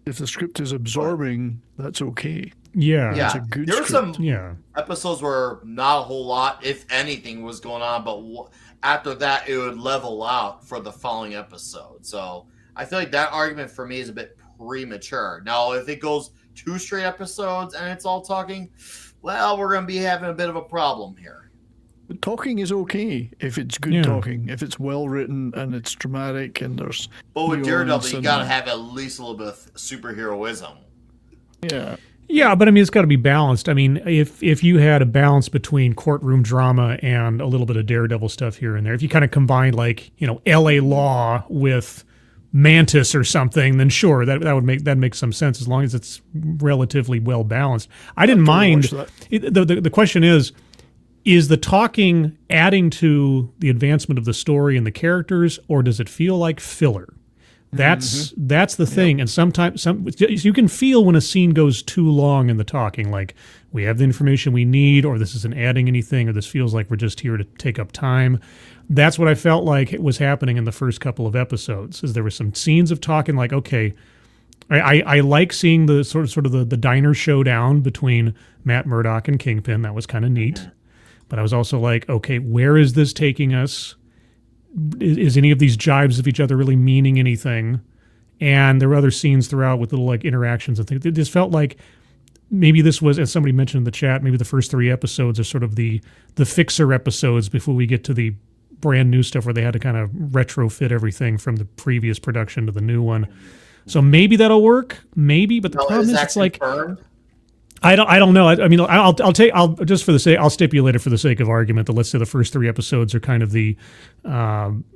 If the script is absorbing, that's okay. Yeah. That's a good there were script. some episodes where not a whole lot, if anything, was going on, but after that, it would level out for the following episode. So I feel like that argument for me is a bit premature. Now, if it goes 2 straight episodes and it's all talking, well, we're going to be having a bit of a problem here. Talking is okay if it's good talking, if it's well written and it's dramatic and there's. But with Daredevil, you got to have at least a little bit of superheroism. Yeah. Yeah, but I mean, it's got to be balanced. I mean, if you had a balance between courtroom drama and a little bit of Daredevil stuff here and there, if you kind of combined like, you know, L.A. Law with Mantis or something, then sure, that makes some sense as long as it's relatively well balanced. I didn't mind. The question is the talking adding to the advancement of the story and the characters, or does it feel like filler? That's the thing. And sometimes you can feel when a scene goes too long in the talking, like we have the information we need, or this isn't adding anything, or this feels like we're just here to take up time. That's what I felt like it was happening in the first couple of episodes. Is there were some scenes of talking like, okay, I like seeing the sort of the diner showdown between Matt Murdock and Kingpin. That was kind of neat. But I was also like, okay, where is this taking us? Is any of these jibes of each other really meaning anything? And there were other scenes throughout with little like interactions and things. It just felt like maybe this was, as somebody mentioned in the chat, maybe the first 3 episodes are sort of the fixer episodes before we get to the brand new stuff where they had to kind of retrofit everything from the previous production to the new one. So maybe that'll work, maybe. But the problem is, it's like. Confirmed? I don't know. I mean, I'll stipulate it for the sake of argument that let's say the first 3 episodes are kind of the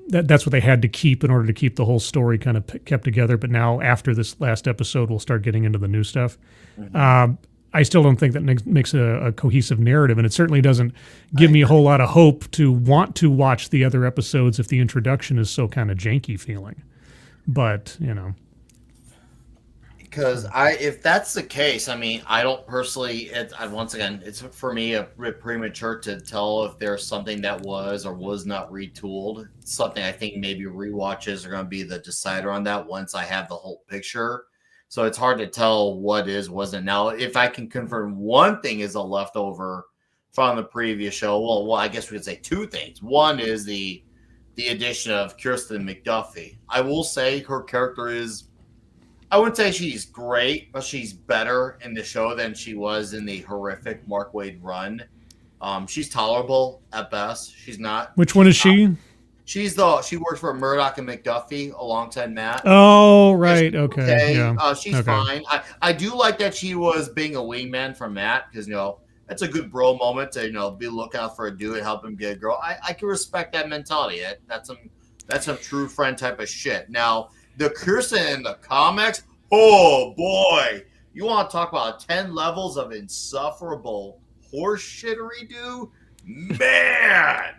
that's what they had to keep in order to keep the whole story kind of kept together. But now after this last episode, we'll start getting into the new stuff. I still don't think that makes a cohesive narrative, and it certainly doesn't give me a whole lot of hope to want to watch the other episodes if the introduction is so kind of janky feeling. But you know. Because if that's the case, I mean, I don't personally. Once again, it's for me a bit premature to tell if there's something that was or was not retooled. Something I think maybe rewatches are going to be the decider on that once I have the whole picture. So it's hard to tell what wasn't. Now, if I can confirm one thing is a leftover from the previous show, well, I guess we could say two things. One is the addition of Kirsten McDuffie. I will say her character is. I wouldn't say she's great, but she's better in the show than she was in the horrific Mark Waid run. She's tolerable at best. She's not. Which one is she? She works for Murdoch and McDuffie alongside Matt. Oh, right. Okay. Yeah. She's fine. I do like that she was being a wingman for Matt because that's a good bro moment to be looking out for a dude, help him get a girl. I can respect that mentality. That's some true friend type of shit. Now. The Kirsten in the comics, oh boy, you want to talk about 10 levels of insufferable horseshittery, dude? Man,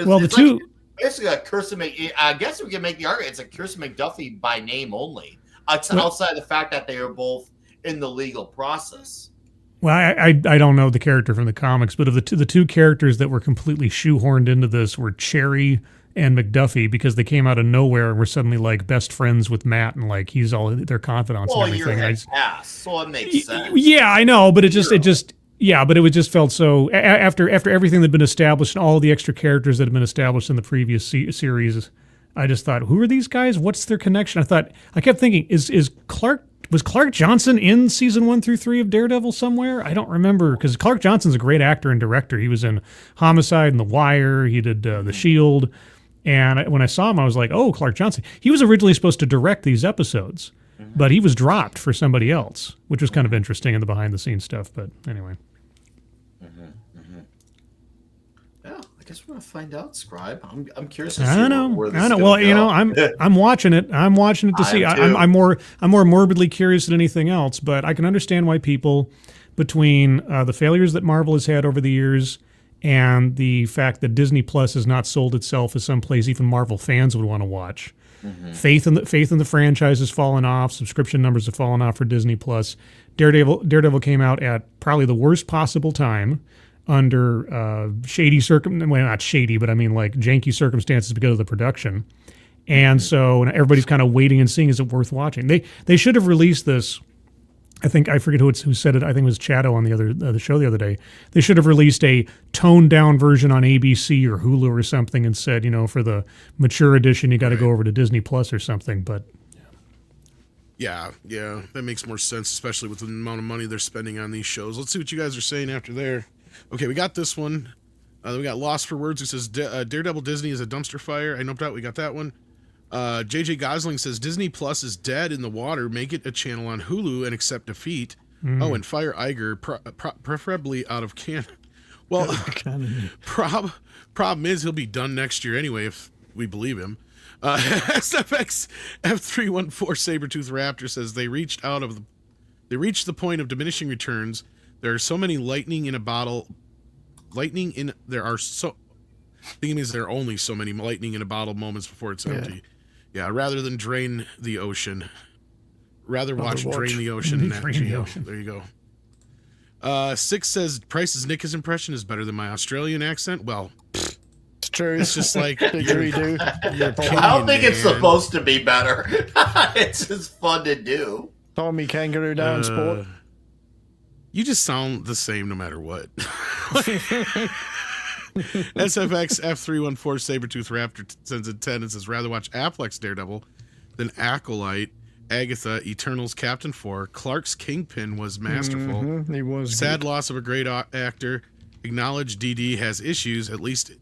well, the two basically a Kirsten. I guess we can make the argument it's a Kirsten McDuffie by name only, outside the fact that they are both in the legal process. Well, I don't know the character from the comics, but of the two characters that were completely shoehorned into this were Cherry and McDuffie because they came out of nowhere and were suddenly like best friends with Matt and like he's all their confidants and everything. You're ass, so it makes sense. Yeah, I know, but it just felt so after everything that'd been established and all the extra characters that had been established in the previous series. I just thought, who are these guys? What's their connection? I kept thinking, was Clark Johnson in season 1 through 3 of Daredevil somewhere? I don't remember because Clark Johnson's a great actor and director. He was in Homicide and The Wire. He did The Shield. And when I saw him, I was like, oh, Clark Johnson. He was originally supposed to direct these episodes, but he was dropped for somebody else, which was kind of interesting in the behind-the-scenes stuff. But anyway. Yeah, I guess we're going to find out, Scribe. I'm curious to see I know. where this I know. is Well, gonna go. I'm watching it. I'm watching it to see. I'm more morbidly curious than anything else, but I can understand why people, between the failures that Marvel has had over the years and the fact that Disney Plus has not sold itself as someplace even Marvel fans would want to watch. Faith in the franchise has fallen off. Subscription numbers have fallen off for Disney Plus. Daredevil came out at probably the worst possible time under not shady, but I mean like janky circumstances because of the production. And so everybody's kind of waiting and seeing, is it worth watching? They should have released this. I forget who said it. I think it was Chato on the show the other day. They should have released a toned down version on ABC or Hulu or something and said, for the mature edition, you got to go over to Disney Plus or something. But yeah, that makes more sense, especially with the amount of money they're spending on these shows. Let's see what you guys are saying after there. Okay, we got this one. We got Lost for Words, who says Daredevil Disney is a dumpster fire. I noped out. We got that one. JJ Gosling says Disney Plus is dead in the water. Make it a channel on Hulu and accept defeat. Oh, and fire Iger, preferably out of canon. Well, problem is he'll be done next year anyway if we believe him. SFX F314 Sabretooth Raptor says they reached the point of diminishing returns. There are so many there are only so many lightning in a bottle moments before it's empty. Yeah, rather than drain the ocean. Rather watch Drain the Ocean. There you go. Six says Price's Nick's impression is better than my Australian accent. Well, it's true. It's just like I don't think it's supposed to be better. It's just fun to do. Tommy Kangaroo down sport. You just sound the same no matter what. SFX F314 Sabretooth Raptor sends a 10 and says rather watch Affleck's Daredevil than Acolyte. Agatha, Eternals, Captain 4. Clark's Kingpin was masterful. He was sad good. loss of a great actor. Acknowledge DD has issues. At least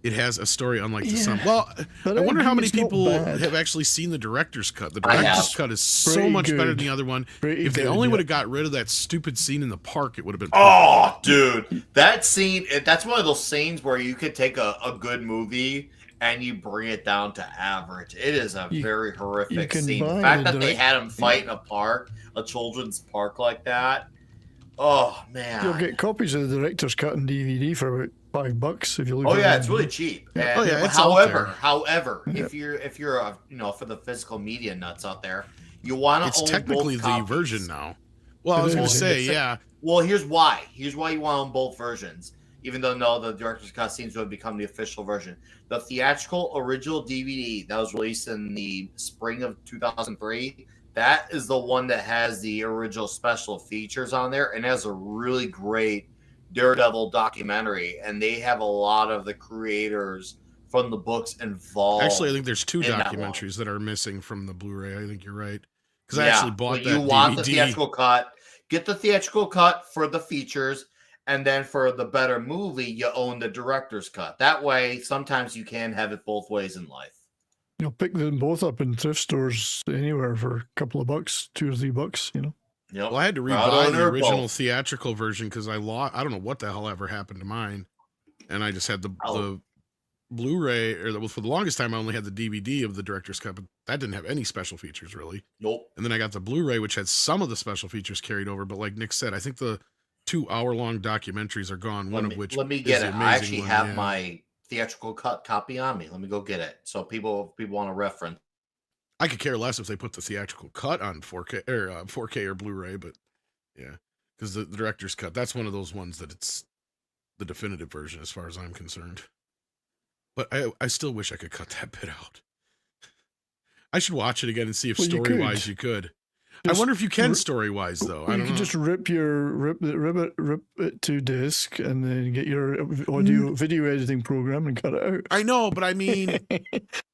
it has a story unlike the Sun. Well, I wonder how many people have actually seen the director's cut. The director's cut is so much better than the other one. If they only would have got rid of that stupid scene in the park, it would have been perfect. Oh, dude. That scene, that's one of those scenes where you could take a good movie and you bring it down to average. It is a very horrific scene. The fact that they had him fight in a park, a children's park like that. Oh, man. You'll get copies of the director's cut on DVD for about $5 if you look. Oh yeah, it's really cheap. And it's however, if you're for the physical media nuts out there, You want to It's own technically both the copies. version now. Well, I was going to say, yeah. Well, here's why. Here's why you want to own both versions. Even though the director's cut seems to have become the official version. The theatrical original DVD that was released in the spring of 2003, that is the one that has the original special features on there and has a really great Daredevil documentary. And they have a lot of the creators from the books involved. Actually, I think there's 2 documentaries that are missing from the Blu-ray. I think you're right. Because I actually bought that you want the DVD. theatrical cut. Get the theatrical cut for the features. And then for the better movie, you own the director's cut. That way, sometimes you can have it both ways in life. You'll pick them both up in thrift stores anywhere for a couple of bucks, $2 or $3, you know. Yep. Well, I had to rebuy the original theatrical version because I don't know what the hell ever happened to mine. And I just had the Blu-ray, for the longest time, I only had the DVD of the director's cut, but that didn't have any special features, really. Nope. And then I got the Blu-ray, which had some of the special features carried over. But like Nick said, I think the 2-hour-long documentaries are gone. One of which let me get is it. the I amazing actually one, have yeah. my theatrical cut copy on me. Let me go get it. So people want to reference. I could care less if they put the theatrical cut on 4K or 4K or Blu-ray, but yeah, because the director's cut, that's one of those ones that it's the definitive version as far as I'm concerned. But I still wish I could cut that bit out. I should watch it again and see if story-wise you could. I wonder if you can story-wise though. I don't know. You could just rip it to disc and then get your video editing program and cut it out. I know, but I mean,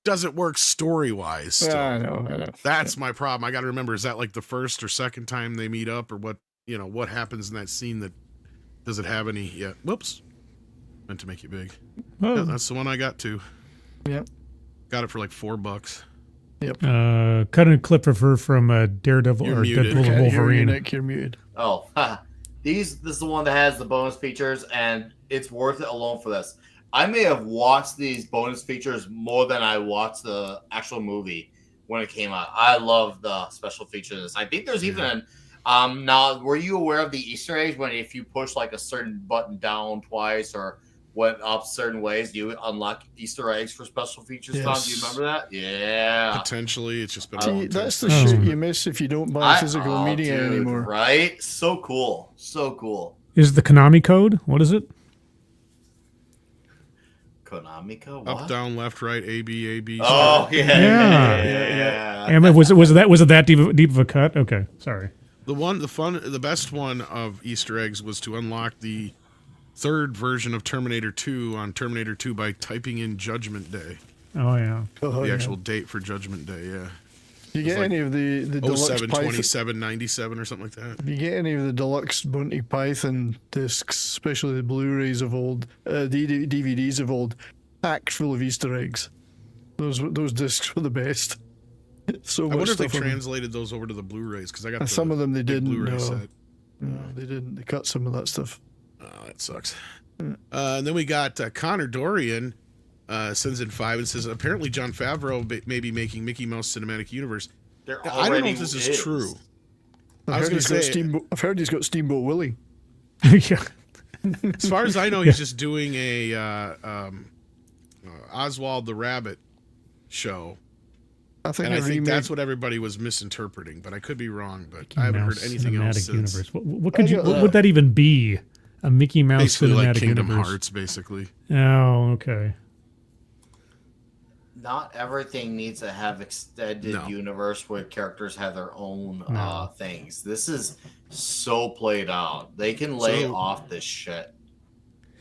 does it work story-wise still? I know. That's my problem. I got to remember, is that like the first or second time they meet up, or what happens in that scene? That does it have any? Yeah. Whoops. Meant to make you big. Oh. Yeah, that's the one I got too. Yep. Got it for like $4. Yep. Cut a clip of her from Daredevil You're or muted. Deadpool and Wolverine. You're muted. Oh, this is the one that has the bonus features, and it's worth it alone for this. I may have watched these bonus features more than I watched the actual movie when it came out. I love the special features. I think there's even now, were you aware of the Easter eggs when if you push like a certain button down twice or went up certain ways, you unlock Easter eggs for special features? Yes. Tom, do you remember that? Yeah. Potentially, it's just been. See, that's the shit you miss if you don't buy physical media anymore. Right? So cool. So cool. Is the Konami code? What is it? Konami code? Up, down, left, right, A, B, A, B. Oh, yeah. And was it that deep of a cut? Okay, sorry. The best one of Easter eggs was to unlock the third version of Terminator 2 on Terminator 2 by typing in Judgment Day. Oh yeah. The actual date for Judgment Day, yeah. You get any of the deluxe 07/27/97 or something like that? If you get any of the deluxe Monty Python discs, especially the Blu-rays of old, DVDs of old, packed full of Easter eggs. Those discs were the best. So I much wonder if they stuff on them. translated those over to the Blu-rays, because I got Some of them they big didn't. Blu-ray No. set. No, they didn't. They cut some of that stuff. Oh, that sucks. And then we got Connor Dorian sends in 5 and says, apparently Jon Favreau may be making Mickey Mouse Cinematic Universe. I don't know if this is true. I was going to say, I've heard he's got Steamboat Willie. Yeah. as far as I know, he's just doing a Oswald the Rabbit show. I think that's what everybody was misinterpreting, but I could be wrong. But I haven't heard anything Cinematic else since. Universe. What would that even be? A Mickey Mouse Basically Cinematic like Kingdom Universe. Hearts, basically. Oh, okay. Not everything needs to have extended universe where characters have their own things. This is so played out. They can lay off this shit.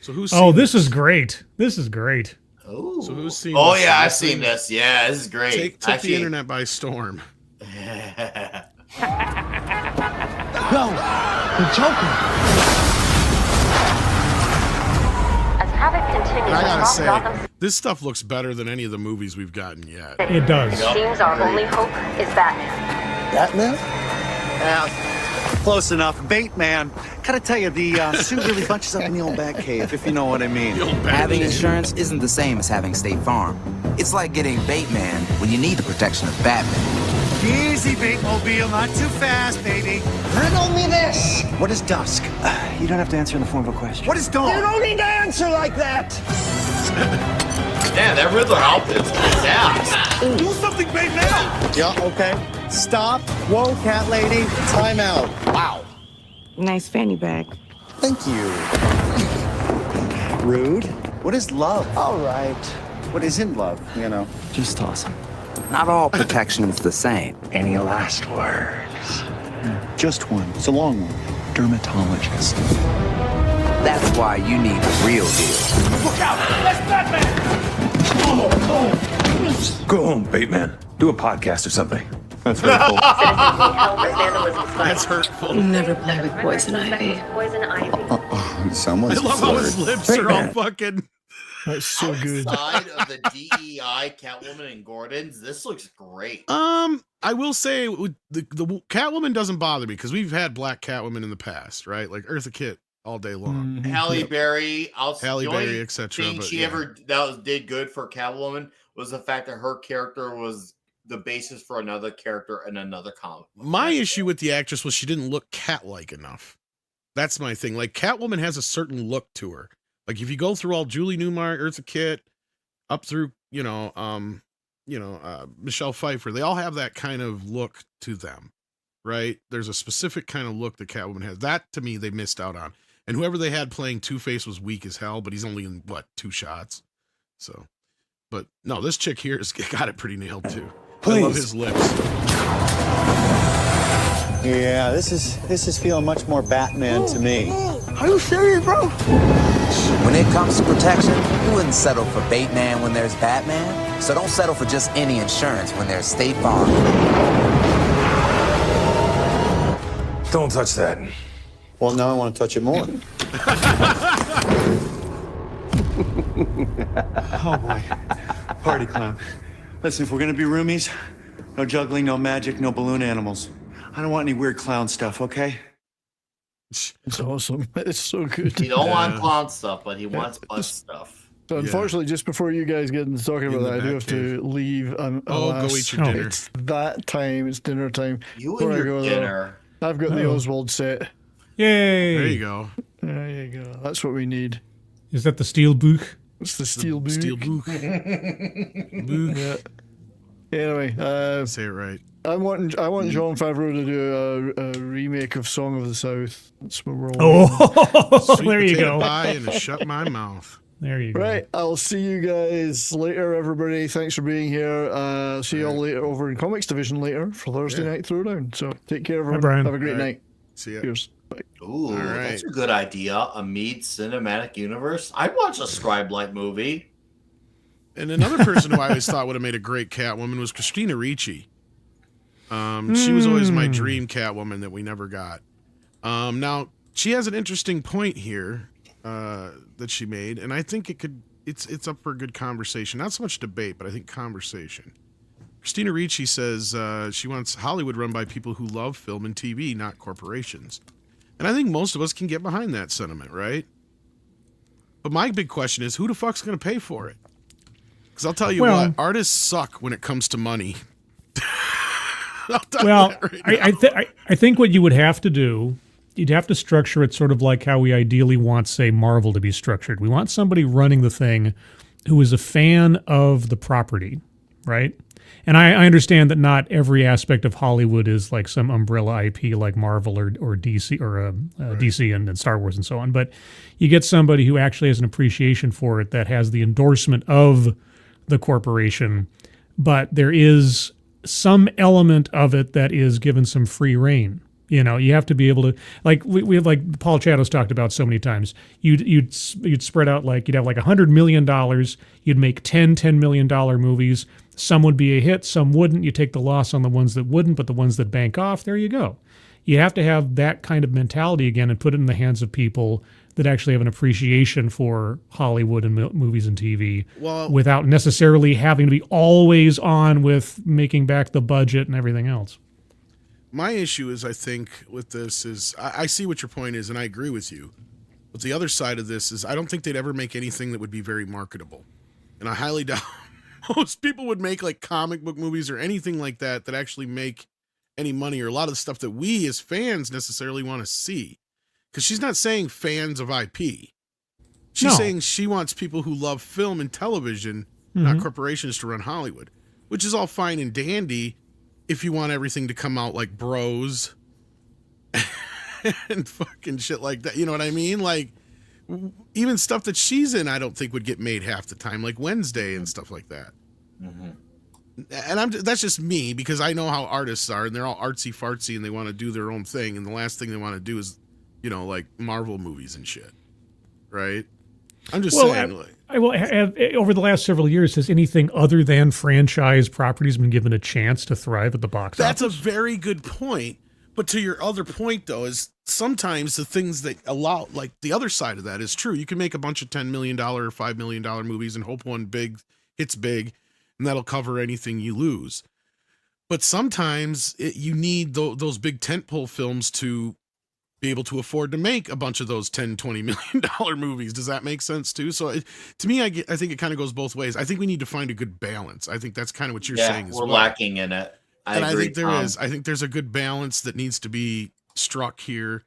So who's? This is great. This is great. Ooh. So who's seen? Oh this? yeah, I've seen this. Yeah, this is great. Took the internet by storm. No, you're joking. And I gotta say, this stuff looks better than any of the movies we've gotten yet. It does. Seems our only hope is Batman. Batman? Yeah, close enough. Bateman. Gotta tell you, the suit really bunches up in the old Batcave, if you know what I mean. Having insurance isn't the same as having State Farm. It's like getting Bateman when you need the protection of Batman. Easy, Batemobile, not too fast, baby. Riddle me this. What is dusk? You don't have to answer in the form of a question. What is dawn? You don't need to answer like that. Yeah, that Riddler outfit's fast. Do something, Bateman! Yeah, okay. Stop. Whoa, cat lady. Time out. Wow. Nice fanny bag. Thank you. Rude. What is love? All right. What isn't love? You know, just toss him. Not all protection is the same. Any last words? Just one. It's a long one. Dermatologist. That's why you need the real deal. Look out! That's Batman! Go home, Bateman. Do a podcast or something. That's hurtful. That's hurtful. Never play with poison ivy. Someone's I love how his lips are all fucking. That's so good. Outside of the DEI, Catwoman, and Gordon's, this looks great. I will say the Catwoman doesn't bother me because we've had black Catwoman in the past, right? Like Eartha Kitt all day long. Halle Berry, Halle Berry, etc. Thing she ever did good for Catwoman was the fact that her character was the basis for another character in another comic book. My issue with the actress was she didn't look cat-like enough. That's my thing. Like Catwoman has a certain look to her. Like if you go through all Julie Newmar, Eartha Kitt, up through Michelle Pfeiffer, they all have that kind of look to them, right? There's a specific kind of look that Catwoman has. That to me they missed out on. And whoever they had playing Two-Face was weak as hell, but he's only in what 2 shots. So, but no, this chick here has got it pretty nailed too. Please. I love his lips. Yeah, this is feeling much more Batman to me. Are you serious, bro? When it comes to protection, you wouldn't settle for Bateman when there's Batman. So don't settle for just any insurance when there's State Farm. Don't touch that. Well, now I want to touch it more. Oh boy. Party clown. Listen, if we're gonna be roomies, no juggling, no magic, no balloon animals. I don't want any weird clown stuff, okay? It's awesome. It's so good. He don't want clown stuff, but he wants butt stuff. So unfortunately, just before you guys get into talking about that, I do have to leave. Go eat your dinner. It's that time. It's dinner time. You Before and I your go, dinner. I've got the Oswald set. Yay! There you go. There you go. That's what we need. Is that the steel book? It's the steel book. Steel book. Yeah. Anyway, Say it right. I want Jon Favreau to do a remake of Song of the South. That's what we're all Oh, Sweet there you potato go. pie and a shut my mouth. There you go. Right, I'll see you guys later, everybody. Thanks for being here. See you all later over in Comics Division later for Thursday Night Throwdown. So take care, everyone. Brian. Have a great All right. night. See ya. Cheers. Bye. Ooh, right. that's a good idea. A MEAD cinematic universe. I'd watch a Scribe Light movie. And another person who I always thought would have made a great Catwoman was Christina Ricci. She was always my dream Catwoman that we never got. Now she has an interesting point here that she made, and I think it's up for a good conversation. Not so much debate, but I think conversation. Christina Ricci says she wants Hollywood run by people who love film and TV, not corporations. And I think most of us can get behind that sentiment, right? But my big question is, who the fuck's going to pay for it? Because I'll tell you what, artists suck when it comes to money. Well, I think what you would have to do, you'd have to structure it sort of like how we ideally want, say, Marvel to be structured. We want somebody running the thing who is a fan of the property, right? And I understand that not every aspect of Hollywood is like some umbrella IP like Marvel or DC or DC and Star Wars and so on. But you get somebody who actually has an appreciation for it that has the endorsement of the corporation, but there is some element of it that is given some free reign. You know, you have to be able to, like we have, like Paul Chados talked about so many times. You'd spread out, like you'd have like $100 million. You'd make $10 million movies. Some would be a hit, some wouldn't. You take the loss on the ones that wouldn't, but the ones that bank off, there you go. You have to have that kind of mentality again and put it in the hands of people that actually have an appreciation for Hollywood and movies and TV, without necessarily having to be always on with making back the budget and everything else. My issue is, I think, with this is, I see what your point is, and I agree with you. But the other side of this is, I don't think they'd ever make anything that would be very marketable. And I highly doubt most people would make like comic book movies or anything like that that actually make any money, or a lot of the stuff that we as fans necessarily want to see. Because she's not saying fans of IP. She's saying she wants people who love film and television, not corporations, to run Hollywood, which is all fine and dandy. if you want everything to come out like Bros and fucking shit like that. You know what I mean? Like, even stuff that she's in, I don't think would get made half the time, like Wednesday and stuff like that. And that's just me, because I know how artists are, and they're all artsy fartsy, and they want to do their own thing, and the last thing they want to do is, you know, like Marvel movies and shit, right? I'm just saying. Over the last several years, has anything other than franchise properties been given a chance to thrive at the box office? That's a very good point. But to your other point, though, is sometimes the things that allow, like the other side of that is true. You can make a bunch of $10 million or $5 million movies and hope one big hits big, and that'll cover anything you lose. But sometimes you need those big tentpole films to be able to afford to make a bunch of those $10, $20 million movies. Does that make sense too? So to me, I think it kind of goes both ways. I think we need to find a good balance. I think that's kind of what you're saying as well. We're lacking in it. I think there is. I think there's a good balance that needs to be struck here.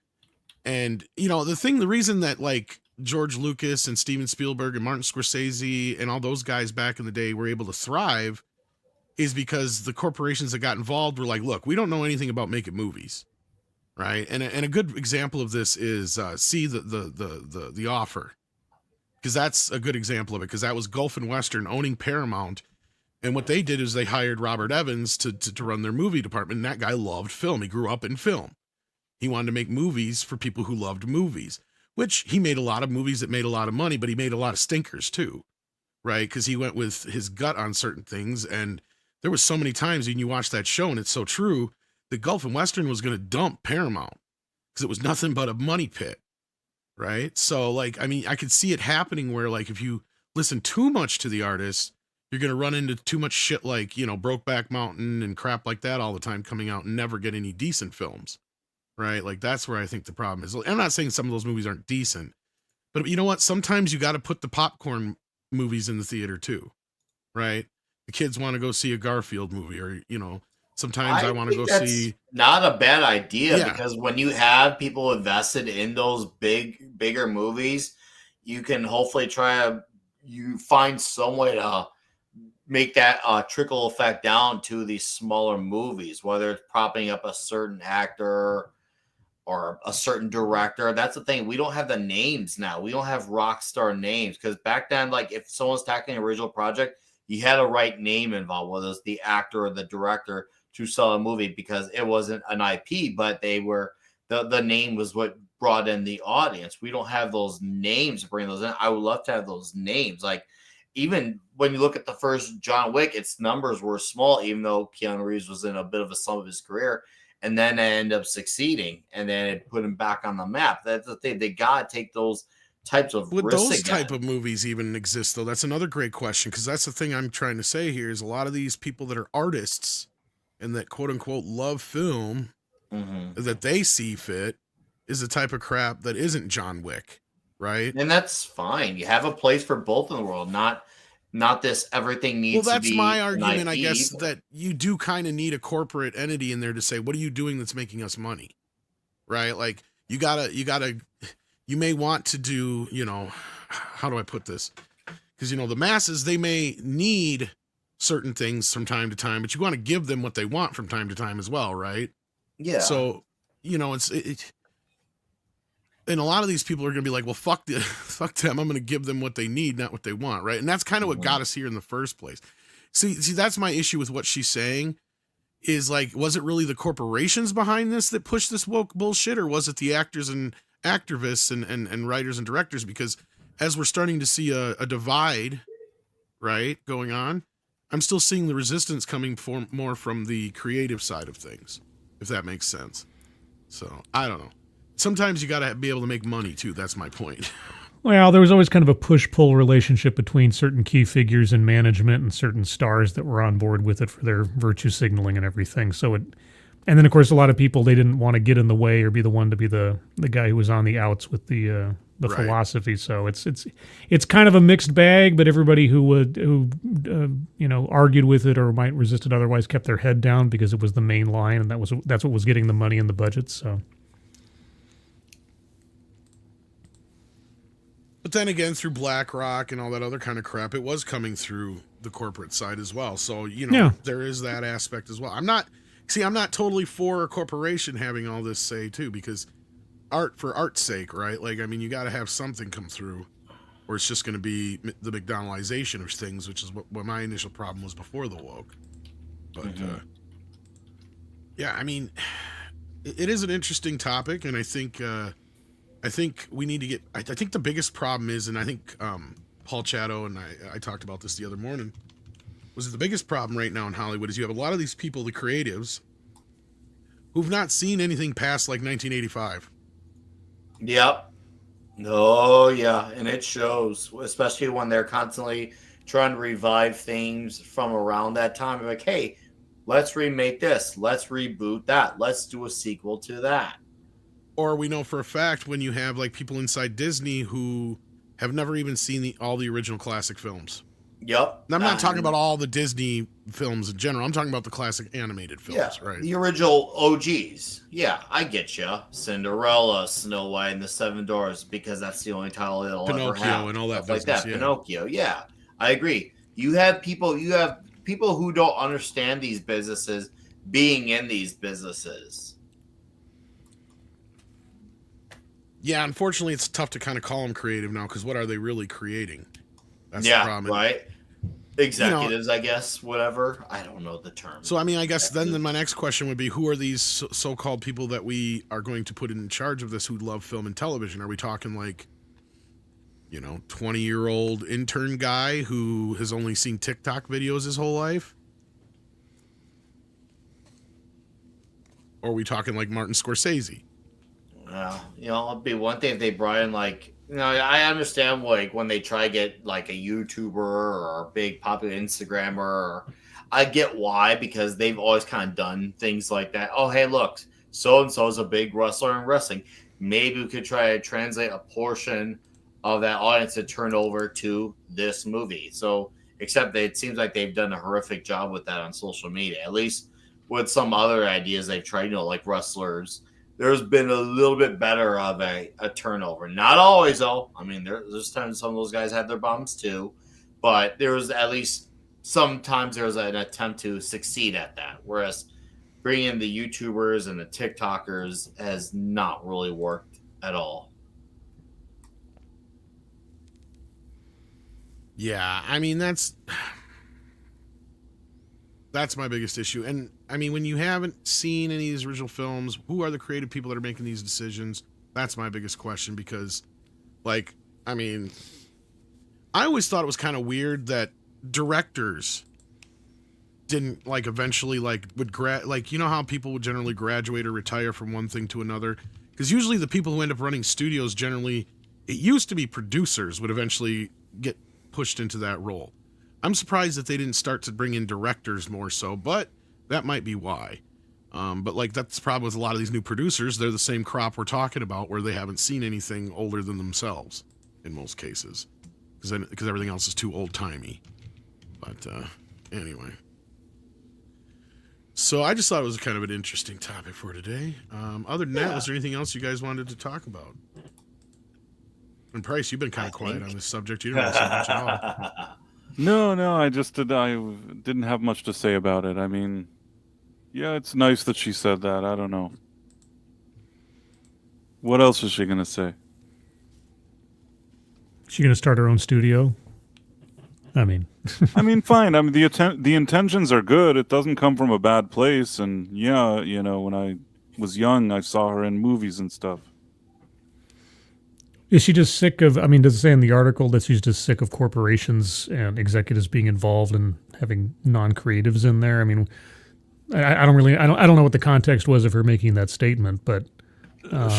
And, you know, the reason that like George Lucas and Steven Spielberg and Martin Scorsese and all those guys back in the day were able to thrive is because the corporations that got involved were like, look, we don't know anything about making movies. Right. And a good example of this is the Offer, because that's a good example of it, because that was Gulf and Western owning Paramount. And what they did is they hired Robert Evans to run their movie department. And that guy loved film. He grew up in film. He wanted to make movies for people who loved movies, which he made a lot of movies that made a lot of money, but he made a lot of stinkers too. Right. Because he went with his gut on certain things. And there was so many times when you watch that show, and it's so true, the Gulf and Western was going to dump Paramount because it was nothing but a money pit. Right. So like, I mean, I could see it happening where like, if you listen too much to the artists, you're going to run into too much shit like, you know, Brokeback Mountain and crap like that all the time coming out and never get any decent films. Right. Like that's where I think the problem is. I'm not saying some of those movies aren't decent, but you know what? Sometimes you got to put the popcorn movies in the theater too. Right. The kids want to go see a Garfield movie, or, you know, sometimes I want to go see. Not a bad idea, because when you have people invested in those bigger movies, you can hopefully you find some way to make that trickle effect down to these smaller movies, whether it's propping up a certain actor or a certain director. That's the thing. We don't have the names now. We don't have rock star names, because back then, like if someone's tackling an original project, you had a right name involved, whether it's the actor or the director, to sell a movie, because it wasn't an IP, but they were the name was what brought in the audience. We don't have those names to bring those in. I would love to have those names. Like even when you look at the first John Wick, its numbers were small, even though Keanu Reeves was in a bit of a slump of his career, and then it ended up succeeding, and then it put him back on the map. That's the thing. They gotta take those types of would risks those again. type of movies even exist though? That's another great question, because that's the thing I'm trying to say here is a lot of these people that are artists and that quote unquote love film, that they see fit is the type of crap that isn't John Wick, right? And that's fine. You have a place for both in the world, not this everything needs to be. Well, that's my argument, an I IP. guess, that you do kind of need a corporate entity in there to say, what are you doing that's making us money? Right? Like you may want to do, you know, how do I put this? Because, you know, the masses, they may need certain things from time to time, but you want to give them what they want from time to time as well, right? Yeah. So, you know, and a lot of these people are going to be like, well, fuck them. I'm going to give them what they need, not what they want, right? And that's kind of what got us here in the first place. See, that's my issue with what she's saying is like, was it really the corporations behind this that pushed this woke bullshit, or was it the actors and activists and writers and directors? Because as we're starting to see a divide, right, going on, I'm still seeing the resistance coming more from the creative side of things, if that makes sense. So I don't know. Sometimes you got to be able to make money too. That's my point. Well, there was always kind of a push-pull relationship between certain key figures in management and certain stars that were on board with it for their virtue signaling and everything. And then of course a lot of people, they didn't want to get in the way or be the one to be the guy who was on the outs with the right. philosophy. So it's kind of a mixed bag, but everybody who argued with it or might resist it otherwise kept their head down because it was the main line, and that's what was getting the money in the budget. So. But then again, through BlackRock and all that other kind of crap, it was coming through the corporate side as well. So, you know, there is that aspect as well. I'm not See, I'm not totally for a corporation having all this say too, because art for art's sake, right? Like, I mean, you got to have something come through, or it's just going to be the McDonaldization of things, which is what my initial problem was before the woke. But yeah, I mean, it is an interesting topic, and I think we need to get. I think the biggest problem is, and I think Paul Chatto and I talked about this the other morning, was the biggest problem right now in Hollywood is you have a lot of these people, the creatives, who've not seen anything past like 1985. Yep. Oh, yeah. And it shows, especially when they're constantly trying to revive things from around that time. Like, hey, let's remake this. Let's reboot that. Let's do a sequel to that. Or we know for a fact when you have like people inside Disney who have never even seen all the original classic films. Yep. And I'm not talking about all the Disney films in general. I'm talking about the classic animated films, right? The original OGs. Yeah, I get you. Cinderella, Snow White, and the Seven Dwarfs, because that's the only title it'll ever have. Pinocchio and all that Stuff business, like that. yeah. Pinocchio, yeah. I agree. You have people who don't understand these businesses being in these businesses. Yeah, unfortunately, it's tough to kind of call them creative now, because what are they really creating? That's the Yeah, problem. right. Executives, I guess, whatever. I don't know the term. So, I mean, I guess then my next question would be, who are these so-called people that we are going to put in charge of this who love film and television? Are we talking like, 20-year-old intern guy who has only seen TikTok videos his whole life? Or are we talking like Martin Scorsese? Well, it'd be one thing if they brought in I understand when they try to get like a YouTuber or a big popular Instagrammer. I get why, because they've always kind of done things like that. Oh, hey, look, so and so is a big wrestler in wrestling. Maybe we could try to translate a portion of that audience to turn over to this movie. So, except that it seems like they've done a horrific job with that on social media. At least with some other ideas they've tried, like wrestlers. There's been a little bit better of a turnover. Not always, though. I mean, there's times some of those guys had their bumps, too. But there was at least sometimes there was an attempt to succeed at that. Whereas bringing in the YouTubers and the TikTokers has not really worked at all. Yeah, I mean, that's my biggest issue. And I mean, when you haven't seen any of these original films, who are the creative people that are making these decisions? That's my biggest question, because I always thought it was kind of weird that directors didn't eventually would how people would generally graduate or retire from one thing to another, because usually the people who end up running studios, generally it used to be producers, would eventually get pushed into that role. I'm surprised that they didn't start to bring in directors more so, but that might be why. But that's the problem with a lot of these new producers. They're the same crop we're talking about, where they haven't seen anything older than themselves in most cases, because everything else is too old-timey. But anyway. So I just thought it was kind of an interesting topic for today. Other than that, was there anything else you guys wanted to talk about? And Price, you've been kind of quiet on this subject. You didn't really say much at all. No, I didn't have much to say about it. I mean, yeah, it's nice that she said that. I don't know. What else is she going to say? She going to start her own studio? I mean, fine. I mean, the intentions are good. It doesn't come from a bad place. And yeah, when I was young, I saw her in movies and stuff. Is she just sick of, does it say in the article that she's just sick of corporations and executives being involved and having non-creatives in there? I mean, I don't know what the context was of her making that statement, but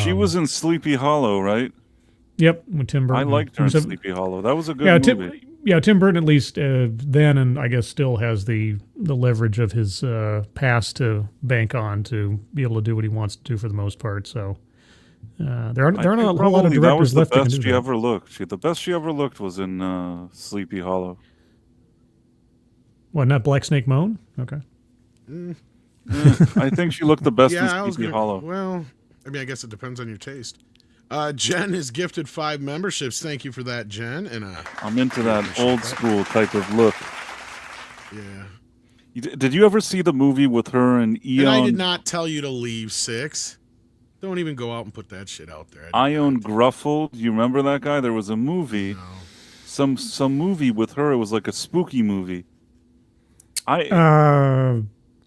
she was in Sleepy Hollow, right? Yep, with Tim Burton. I liked her in Sleepy Hollow. That was a good movie. Tim Burton at least then, and I guess still has the leverage of his past to bank on to be able to do what he wants to do for the most part. So there aren't a whole lot of directors left that can do that. The best she ever looked was in Sleepy Hollow. What, not Black Snake Moan? Okay. I think she looked the best in Sleepy Hollow. Well, I guess it depends on your taste. Jen is gifted 5 memberships. Thank you for that, Jen. And I'm into that old school type of look. Yeah. Did you ever see the movie with her and Eon? And I did not tell you to leave 6. Don't even go out and put that shit out there. Ion Gruffle. Do you remember that guy? There was a movie, some movie with her. It was like a spooky movie. I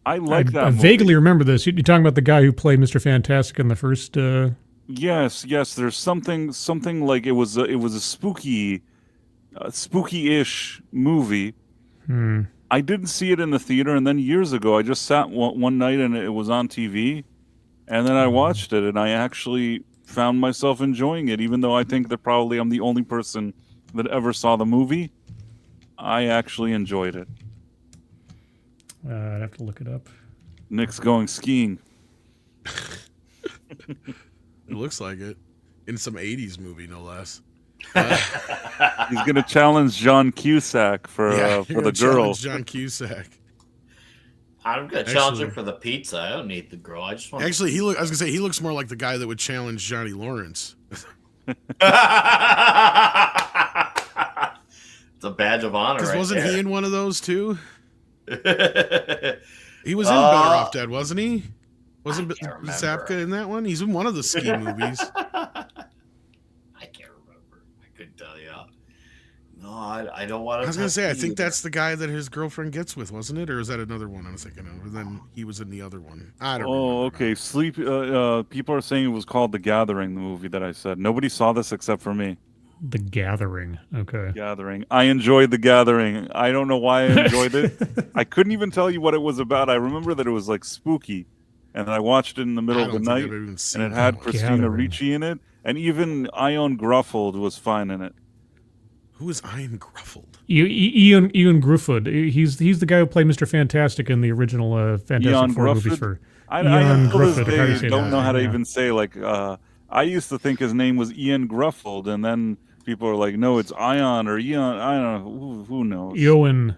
like that. I movie. vaguely remember this. You're talking about the guy who played Mr. Fantastic in the first. Yes. There's something like it was a spooky-ish movie. I didn't see it in the theater, and then years ago, I just sat one night and it was on TV, and then I watched it, and I actually found myself enjoying it, even though I think that probably I'm the only person that ever saw the movie. I actually enjoyed it. I'd have to look it up. Nick's going skiing. It looks like it. In some 80s movie, no less. He's going to challenge John Cusack for the girl. John Cusack. I'm going to challenge him for the pizza. I don't need the girl. I just want. Actually, I was going to say he looks more like the guy that would challenge Johnny Lawrence. It's a badge of honor. Because right wasn't there. he in one of those too? He was in Better Off Dead, wasn't he? Wasn't Zapka in that one? He's in one of the ski movies. I can't remember. I couldn't tell you. No, I don't want to. I was gonna say, I think that's the guy that his girlfriend gets with, wasn't it? Or is that another one I was thinking of? And then he was in the other one. I don't know. Oh, okay. People are saying it was called The Gathering, the movie that I said. Nobody saw this except for me. The Gathering. Okay. Gathering. I enjoyed The Gathering. I don't know why I enjoyed it. I couldn't even tell you what it was about. I remember that it was like spooky. And I watched it in the middle of the night. And it had Christina Ricci in it. And even Ion Gruffled was fine in it. Who is Ian Gruffled? Ian Gruffled. He's the guy who played Mr. Fantastic in the original Fantastic Four movies. I don't know how to even say, like, I used to think his name was Ian Gruffled, and then people are like, no, it's Ion or Eon. I don't know. Who knows? Ewan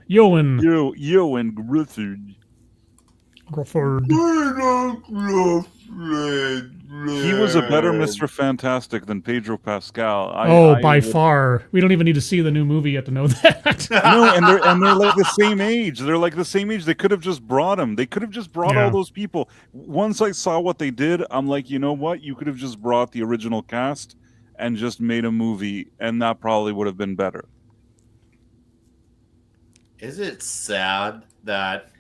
Gruffled. He was a better Mr. Fantastic than Pedro Pascal. By far. We don't even need to see the new movie yet to know that. No, and they're like the same age. They're like the same age. They could have just brought him. They could have just brought all those people. Once I saw what they did, I'm like, you know what? You could have just brought the original cast and just made a movie, and that probably would have been better. Is it sad that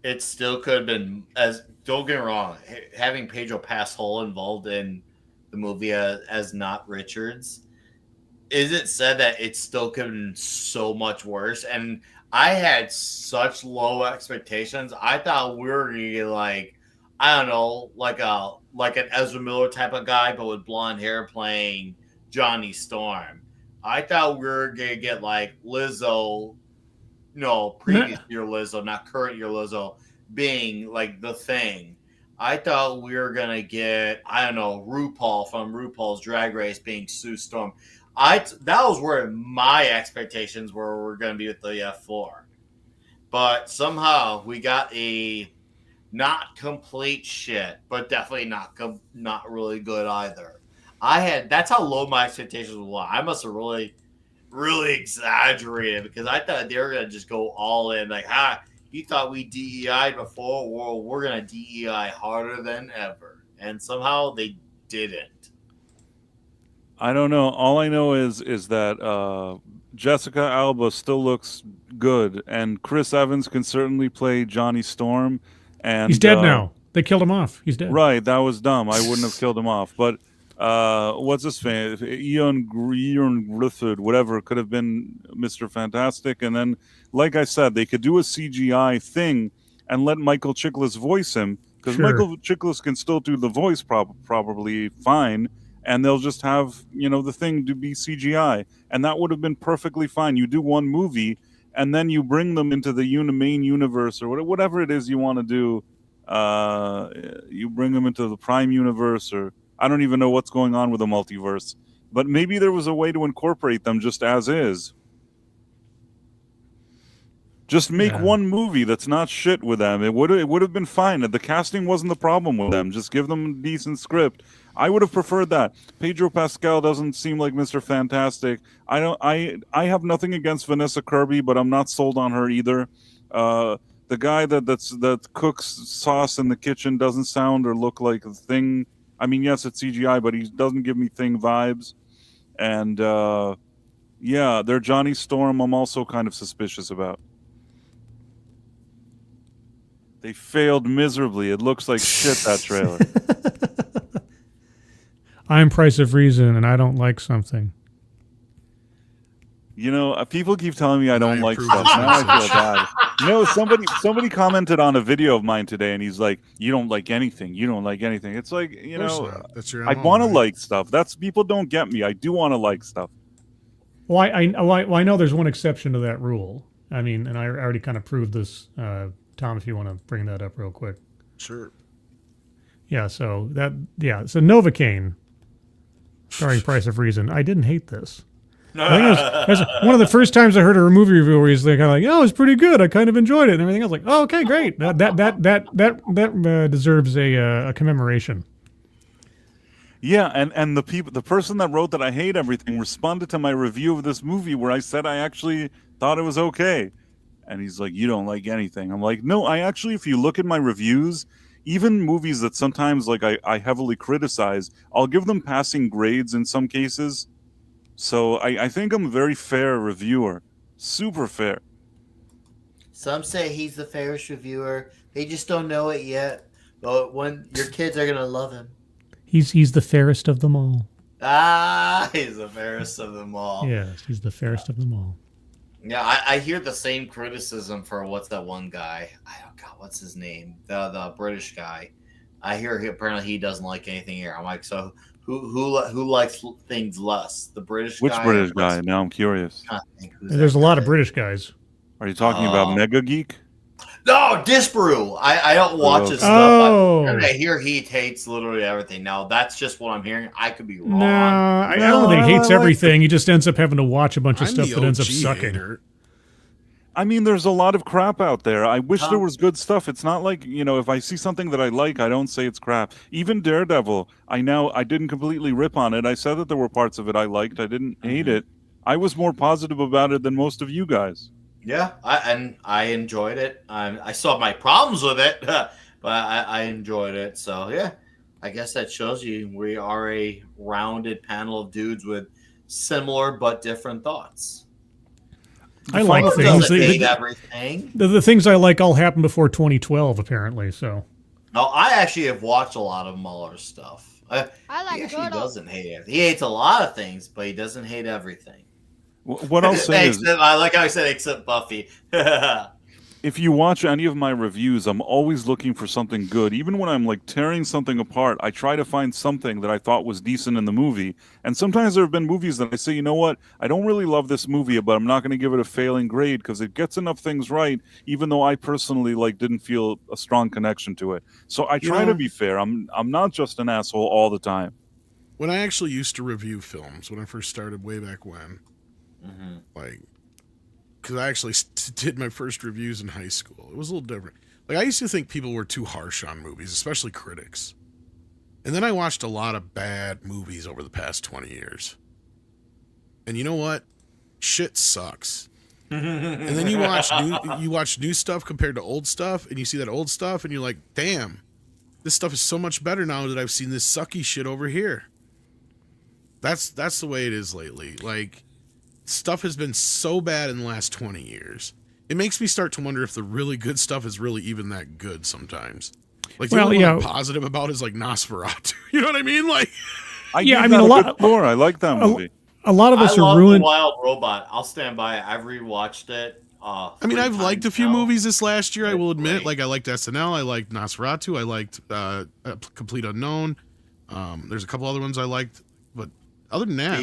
it still could have been, as don't get me wrong, having Pedro Pascal involved in the movie as not Richards, is it said that it still could have been so much worse? And I had such low expectations. I thought we were gonna get like, I don't know, like an Ezra Miller type of guy, but with blonde hair playing Johnny Storm. I thought we were gonna get like Lizzo. No, previous year Lizzo, not current year Lizzo, being like the Thing. I thought we were gonna get, I don't know, RuPaul from RuPaul's Drag Race being Sue Storm. That was where my expectations were gonna be with the F4. But somehow we got a not complete shit, but definitely not really good either. That's how low my expectations were. I must have really exaggerated because I thought they were going to just go all in. Like, you thought we DEI'd before? Well, we're going to DEI harder than ever. And somehow they didn't. I don't know. All I know is that Jessica Alba still looks good, and Chris Evans can certainly play Johnny Storm. And he's dead now. They killed him off. He's dead. Right. That was dumb. I wouldn't have killed him off. But what's his name? Ian Griffith, whatever, could have been Mr. Fantastic. And then, like I said, they could do a CGI thing and let Michael Chiklis voice him, because Michael Chiklis can still do the voice probably fine, and they'll just have, the Thing to be CGI, and that would have been perfectly fine. You do one movie, and then you bring them into the main universe, or whatever it is you want to do. You bring them into the Prime universe, or I don't even know what's going on with the multiverse, but maybe there was a way to incorporate them just as is. Just make one movie that's not shit with them. It would have been fine. The casting wasn't the problem with them. Just give them a decent script. I would have preferred that. Pedro Pascal doesn't seem like Mr. Fantastic. I have nothing against Vanessa Kirby, but I'm not sold on her either. The guy that cooks sauce in the kitchen doesn't sound or look like a Thing. I mean, yes, it's CGI, but he doesn't give me Thing vibes. And yeah, their Johnny Storm I'm also kind of suspicious about. They failed miserably. It looks like shit, that trailer. I'm Price of Reason, and I don't like something. You know, people keep telling me I don't like stuff. Now I feel bad. You know, somebody commented on a video of mine today, and he's like, "You don't like anything. You don't like anything." It's like, you know, that's your I MO, want to right? like stuff. That's people don't get me. I do want to like stuff. Well, I know there's one exception to that rule. I mean, and I already kind of proved this. Tom, if you want to bring that up real quick. Sure. Yeah. So Novocaine, starring Price of Reason. I didn't hate this. I think it was one of the first times I heard a movie review where he's kind of like, "Oh, it's pretty good. I kind of enjoyed it," and everything. I was like, "Oh, okay, great. That deserves a commemoration." Yeah, and the person that wrote that I hate everything responded to my review of this movie where I said I actually thought it was okay, and he's like, "You don't like anything." I'm like, "No, I actually, if you look at my reviews, even movies that sometimes like I heavily criticize, I'll give them passing grades in some cases." So I think I'm a very fair reviewer. Super fair. Some say he's the fairest reviewer. They just don't know it yet. But when your kids are gonna love him. He's the fairest of them all. He's the fairest of them all. Yes, he's the fairest of them all. Yeah, I hear the same criticism for what's that one guy? What's his name? The British guy. I hear apparently he doesn't like anything here. I'm like, so who likes things less? The British Which guy? British guy? Now I'm curious. There's a lot of British guys. Are you talking about Mega Geek? No, Disparu. I don't watch his stuff. Oh. I hear he hates literally everything. Now that's just what I'm hearing. I could be wrong. No, I don't think he hates everything. He just ends up having to watch a bunch of stuff that ends up sucking. Hater. I mean, there's a lot of crap out there. I wish there was good stuff. It's not like, you know, if I see something that I like, I don't say it's crap. Even Daredevil, I didn't completely rip on it. I said that there were parts of it I liked. I didn't hate it. I was more positive about it than most of you guys. Yeah, I enjoyed it. I saw my problems with it, but I enjoyed it. So yeah, I guess that shows you we are a rounded panel of dudes with similar but different thoughts. I like things. The things I like all happened before 2012, apparently. So. No, I actually have watched a lot of Muller's stuff. I like he actually doesn't hate it. He hates a lot of things, but he doesn't hate everything. What I'll say is, like I said, except Buffy. if you watch any of my reviews, I'm always looking for something good. Even when I'm like tearing something apart, I try to find something that I thought was decent in the movie. And sometimes there have been movies that I say, you know what, I don't really love this movie, but I'm not going to give it a failing grade because it gets enough things right, even though I personally didn't feel a strong connection to it. So I try to be fair. I'm not just an asshole all the time. When I actually used to review films, when I first started way back when, because I actually did my first reviews in high school. It was a little different. I used to think people were too harsh on movies, especially critics. And then I watched a lot of bad movies over the past 20 years. And you know what? Shit sucks. And then you watch new stuff compared to old stuff, and you see that old stuff, and you're like, damn, this stuff is so much better now that I've seen this sucky shit over here. That's the way it is lately. Stuff has been so bad in the last 20 years. It makes me start to wonder if the really good stuff is really even that good sometimes. The only one I'm positive about is Nosferatu. You know what I mean? A I like that movie. A lot of us I are love ruined. The Wild Robot. I'll stand by it. I've rewatched it. I've liked a few movies this last year, I will admit. I liked SNL. I liked Nosferatu. I liked Complete Unknown. There's a couple other ones I liked. But other than that,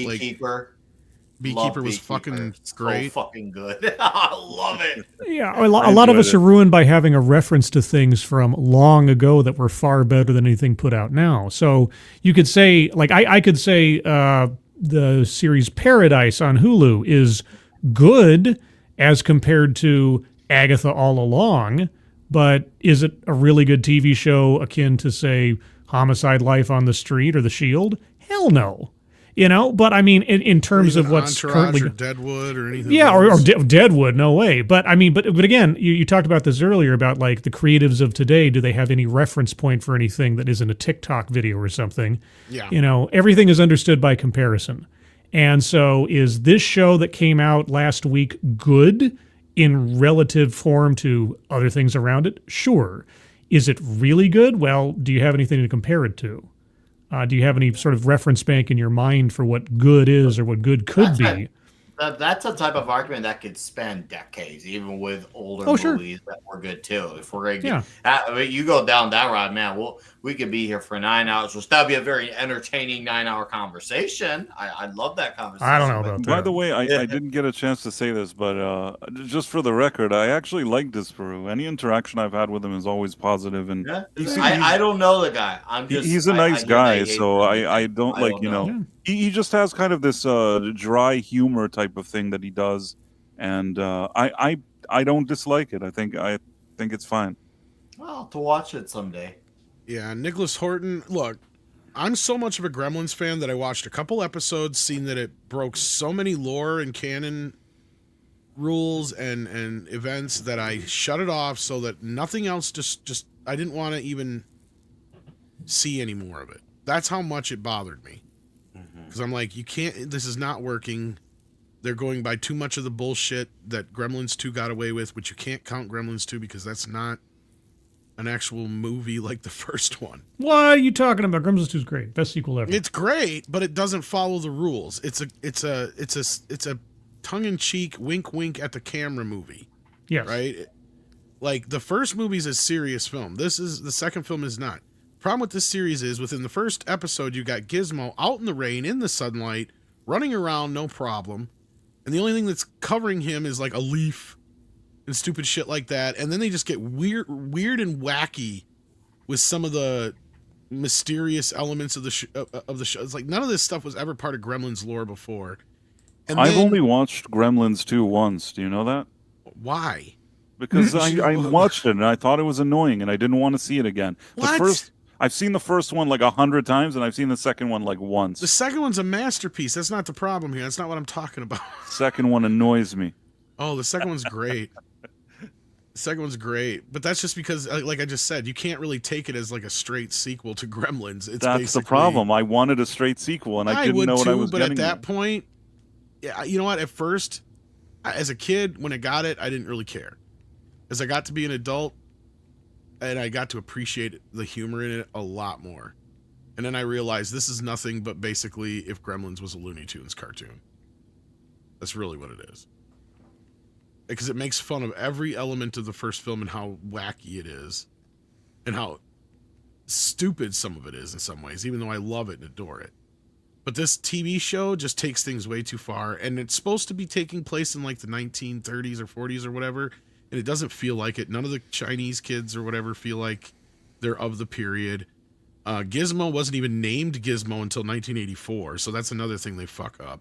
Beekeeper was fucking great. So fucking good. I love it. Yeah, a lot of us are ruined by having a reference to things from long ago that were far better than anything put out now. So you could say, I could say the series Paradise on Hulu is good as compared to Agatha All Along, but is it a really good TV show akin to, say, Homicide: Life on the Street or The Shield? Hell no. But I mean, in terms Or even of what's Entourage currently or Deadwood or anything. yeah, or else. Deadwood, no way. But I mean, but again, you talked about this earlier about like the creatives of today. Do they have any reference point for anything that isn't a TikTok video or something? Yeah. Everything is understood by comparison. And so, is this show that came out last week good in relative form to other things around it? Sure. Is it really good? Well, do you have anything to compare it to? Do you have any sort of reference bank in your mind for what good is or what good could be? That's a type of argument that could span decades, even with older Sure. movies that were good too. If we're gonna get, you go down that road, man. We could be here for 9 hours, which that'd be a very entertaining 9-hour conversation. I'd love that conversation. I don't know about that. By the way, I didn't get a chance to say this, but just for the record, I actually like Disparu. Any interaction I've had with him is always positive, and I don't know the guy. He's a nice guy, so I don't I like don't you know. know. He just has kind of this dry humor type of thing that he does, and I don't dislike it. I think it's fine. Well, to watch it someday. Yeah, Nicholas Horton. Look, I'm so much of a Gremlins fan that I watched a couple episodes, seen that it broke so many lore and canon rules and events that I shut it off so that nothing else just I didn't want to even see any more of it. That's how much it bothered me. Because I'm like, you can't, this is not working. They're going by too much of the bullshit that Gremlins 2 got away with, which you can't count Gremlins 2 because that's not an actual movie like the first one. What are you talking about? Gremlins 2 is great. Best sequel ever. It's great, but it doesn't follow the rules. It's a tongue-in-cheek wink at the camera movie. Yes. Right? Like the first movie is a serious film. The second film is not. Problem with this series is within the first episode you got Gizmo out in the rain, in the sunlight, running around, no problem. And the only thing that's covering him is like a leaf and stupid shit like that. And then they just get weird and wacky with some of the mysterious elements of the show. It's like none of this stuff was ever part of Gremlins lore before. And I've then, only watched Gremlins 2 once. Do you know that? Why? Because I watched it and I thought it was annoying and I didn't want to see it again. What? I've seen the first one like 100 times and I've seen the second one like once. The second one's a masterpiece. That's not the problem here. That's not what I'm talking about. Second one annoys me. Oh, the second one's great. The second one's great, but that's just because, like I just said, you can't really take it as like a straight sequel to Gremlins. That's the problem. I wanted a straight sequel, and I didn't know what I was but getting. But at that point, yeah, you know what? At first, as a kid, when I got it, I didn't really care. As I got to be an adult, and I got to appreciate the humor in it a lot more, and then I realized this is nothing but basically if Gremlins was a Looney Tunes cartoon. That's really what it is. Because it makes fun of every element of the first film and how wacky it is and how stupid some of it is in some ways, even though I love it and adore it. But this TV show just takes things way too far, and it's supposed to be taking place in like the 1930s or 40s or whatever, and it doesn't feel like it. None of the Chinese kids or whatever feel like they're of the period. Gizmo wasn't even named Gizmo until 1984, so that's another thing they fuck up.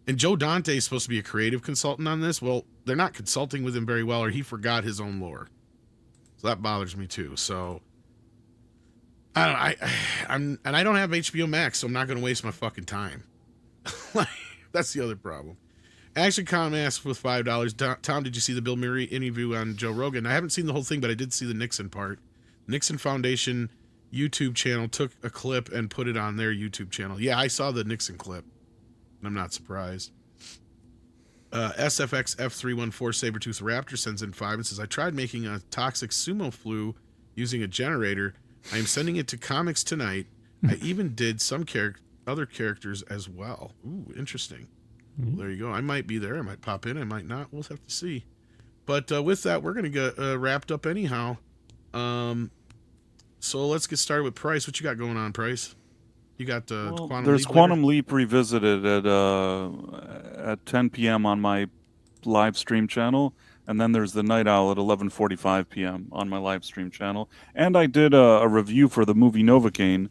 And Joe Dante is supposed to be a creative consultant on this. Well, they're not consulting with him very well, or he forgot his own lore. So that bothers me too. So I don't know. I don't have HBO Max, so I'm not going to waste my fucking time. That's the other problem. Action Com asked with $5. Tom, did you see the Bill Murray interview on Joe Rogan? I haven't seen the whole thing, but I did see the Nixon part. Nixon Foundation YouTube channel took a clip and put it on their YouTube channel. Yeah, I saw the Nixon clip. I'm not surprised. SFX F314 Sabertooth Raptor sends in 5 and says, I tried making a toxic sumo flu using a generator. I am sending it to comics tonight. I even did some other characters as well. Ooh, interesting. Well, there you go. I might be there. I might pop in. I might not. We'll have to see. But with that, we're going to get wrapped up anyhow. So let's get started with Price. What you got going on, Price? You got Quantum there's Leap Quantum later? Leap Revisited at 10 p.m. on my live stream channel, and then there's the Night Owl at 11:45 p.m. on my live stream channel. And I did a review for the movie Novocaine.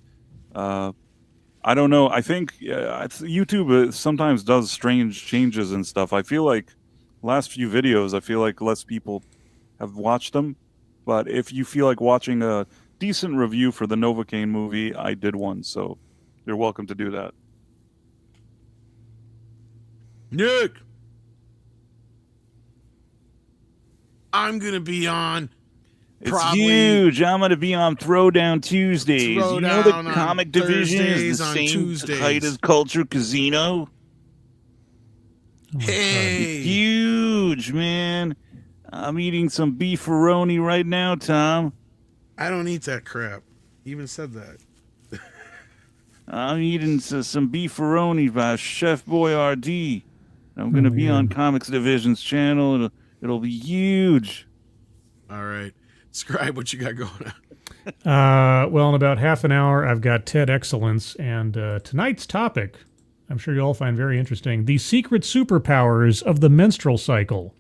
I don't know. I think YouTube sometimes does strange changes and stuff. I feel like last few videos, I feel like less people have watched them. But if you feel like watching a decent review for the Novocaine movie, I did one, so you're welcome to do that. Nick, I'm gonna be on. It's Probably huge. I'm going to be on Throwdown Tuesdays. You know the Throwdown on comic division is Thursdays, the on same Tuesdays. height as Culture Casino. Hey, Huge, man. I'm eating some beefaroni right now, Tom. I don't eat that crap. You even said that. I'm eating some beefaroni by Chef Boyardee. I'm going to be on Comics Division's channel. It'll be huge. All right. Describe what you got going on. Well, in about half an hour, I've got Ted Excellence, and tonight's topic, I'm sure you all find very interesting, the secret superpowers of the menstrual cycle.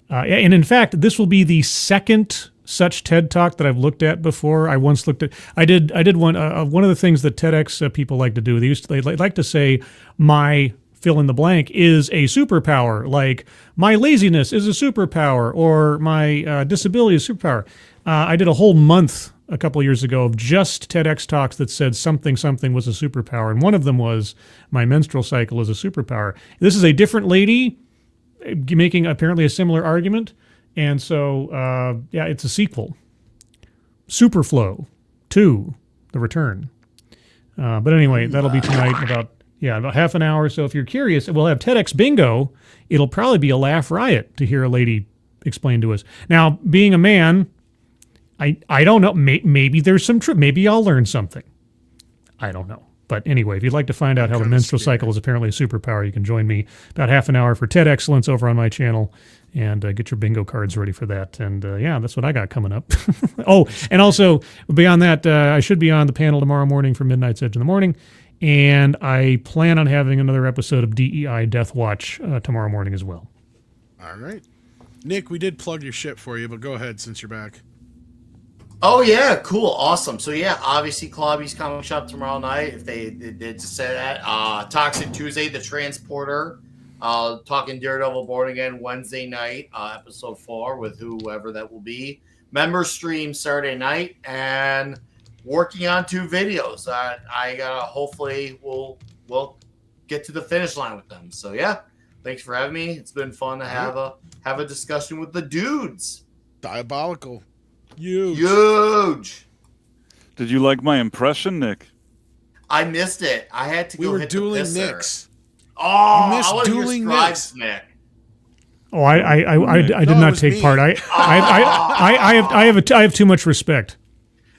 And in fact, this will be the second such TED Talk that I've looked at before. I once looked at, I did one of the things that TEDx people like to do. They like to say, my fill in the blank is a superpower, like my laziness is a superpower, or my disability is a superpower. I did a whole month a couple years ago of just TEDx talks that said something was a superpower, and one of them was my menstrual cycle is a superpower. This is a different lady making apparently a similar argument, and so yeah, it's a sequel. Superflow 2, The Return. But anyway, that'll be tonight about half an hour. So if you're curious, we'll have TEDx Bingo. It'll probably be a laugh riot to hear a lady explain to us. Now, being a man, I don't know. Maybe there's some truth. Maybe I'll learn something. I don't know. But anyway, if you'd like to find out how the menstrual cycle is apparently a superpower, you can join me about half an hour for TED Excellence over on my channel, and get your bingo cards ready for that. And yeah, that's what I got coming up. Oh, and also beyond that, I should be on the panel tomorrow morning for Midnight's Edge in the morning. And I plan on having another episode of DEI Death Watch tomorrow morning as well. All right. Nick, we did plug your shit for you, but go ahead since you're back. Oh, yeah. Cool. Awesome. So, yeah, obviously, Klobby's Comic Shop tomorrow night, if they did say that. Toxic Tuesday, The Transporter. Talking Daredevil Born Again Wednesday night, episode 4 with whoever that will be. Member stream Saturday night, and working on 2 videos. I hopefully we'll get to the finish line with them. So yeah, thanks for having me. It's been fun to have a discussion with the dudes. Diabolical. Huge. Did you like my impression, Nick? I missed it. I had to go We were hit dueling the pisser. Nicks. Oh, you missed I want to hear dueling Scribes, Nicks. Nick. Oh, I did No, it not was take me. part. I have too much respect.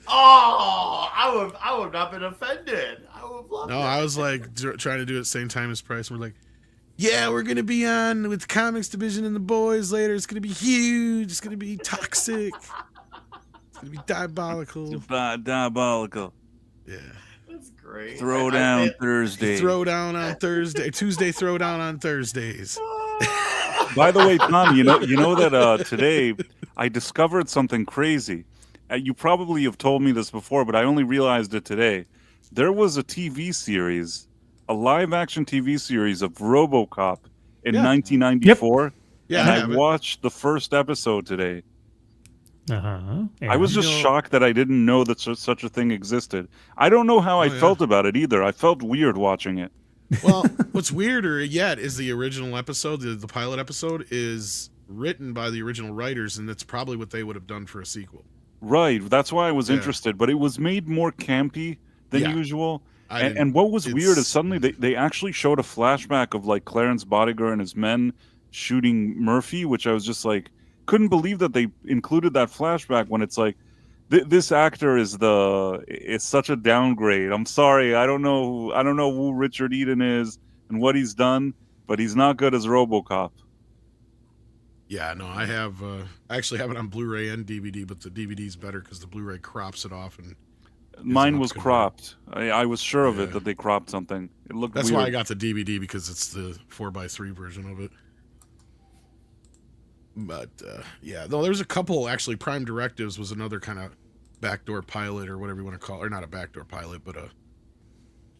Oh, I would not been offended. I would have loved it. No, I was like trying to do it at the same time as Price. We're like, yeah, we're going to be on with Comics Division and the boys later. It's going to be huge. It's going to be toxic. It's going to be diabolical. Diabolical. Yeah. That's great. Throwdown Thursday. Throwdown on Thursday. Tuesday throwdown on Thursdays. By the way, Tom, you know that today I discovered something crazy. You probably have told me this before, but I only realized it today. There was a TV series, a live-action TV series of RoboCop in 1994. Yep. Yeah, and I watched the first episode today. Uh-huh. I was just shocked that I didn't know that such a thing existed. I don't know how I felt about it either. I felt weird watching it. Well, what's weirder yet is the original episode, the pilot episode, is written by the original writers, and that's probably what they would have done for a sequel. Right. That's why I was interested. But it was made more campy than usual. And what was weird is suddenly they actually showed a flashback of like Clarence Bodiger and his men shooting Murphy, which I was just like, couldn't believe that they included that flashback when it's like, this actor is such a downgrade. I'm sorry, I don't know who Richard Eden is and what he's done, but he's not good as RoboCop. Yeah, no, I have. I actually have it on Blu-ray and DVD, but the DVD's better because the Blu-ray crops it off. And mine was cropped. I was sure of it that they cropped something. It looked. That's weird. why I got the DVD, because it's the 4:3 version of it. But yeah, though there's a couple actually. Prime Directives was another kind of backdoor pilot or whatever you want to call it, or not a backdoor pilot, but a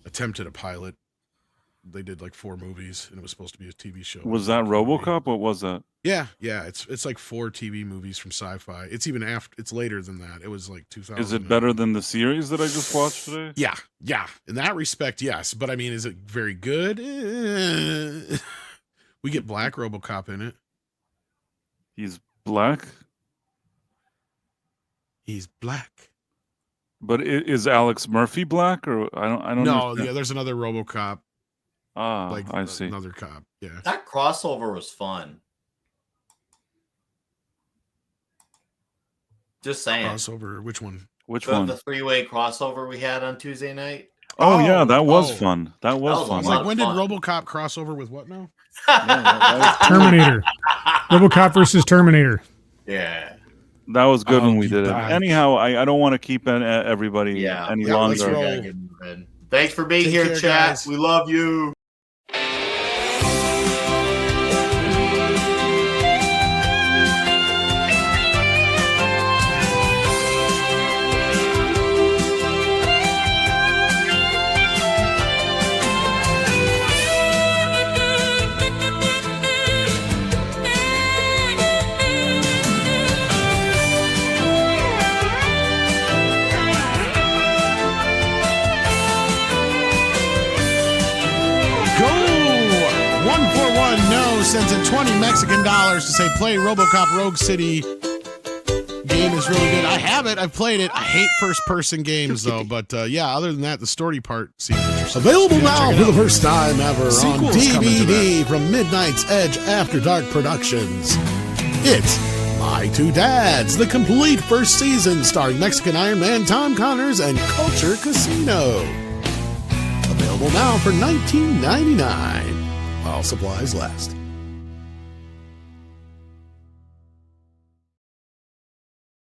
attempt at a pilot they did like 4 movies, and it was supposed to be a TV show. Was that RoboCop? What was that? Yeah. It's like 4 TV movies from Sci-Fi. It's even after. It's later than that. It was like 2000. Is it better than the series that I just watched today? Yeah. In that respect, yes. But I mean, is it very good? We get Black RoboCop in it. He's black. He's black. But is Alex Murphy black, or I don't No, understand. yeah, there's another RoboCop. I see. Another cop. Yeah. That crossover was fun. Just saying. Crossover. Which one? Which one? The 3-way crossover we had on Tuesday night. Oh yeah, that was fun. That was was fun. It's like, when did RoboCop crossover with what now? Terminator. RoboCop versus Terminator. Yeah. That was good when we you did it. bad. Anyhow, I don't want to keep everybody any let's longer. roll. Thanks for being Take here, care, chat. guys. We love you. No sends in 20 Mexican dollars to say play RoboCop Rogue City. Game is really good. I have it. I've played it. I hate first-person games though, but yeah. Other than that, the story part seems interesting. Available now for the first time ever on DVD from Midnight's Edge After Dark Productions. It's My Two Dads, the complete first season, starring Mexican Iron Man Tom Connors and Culture Casino. Available now for $19.99. While supplies last.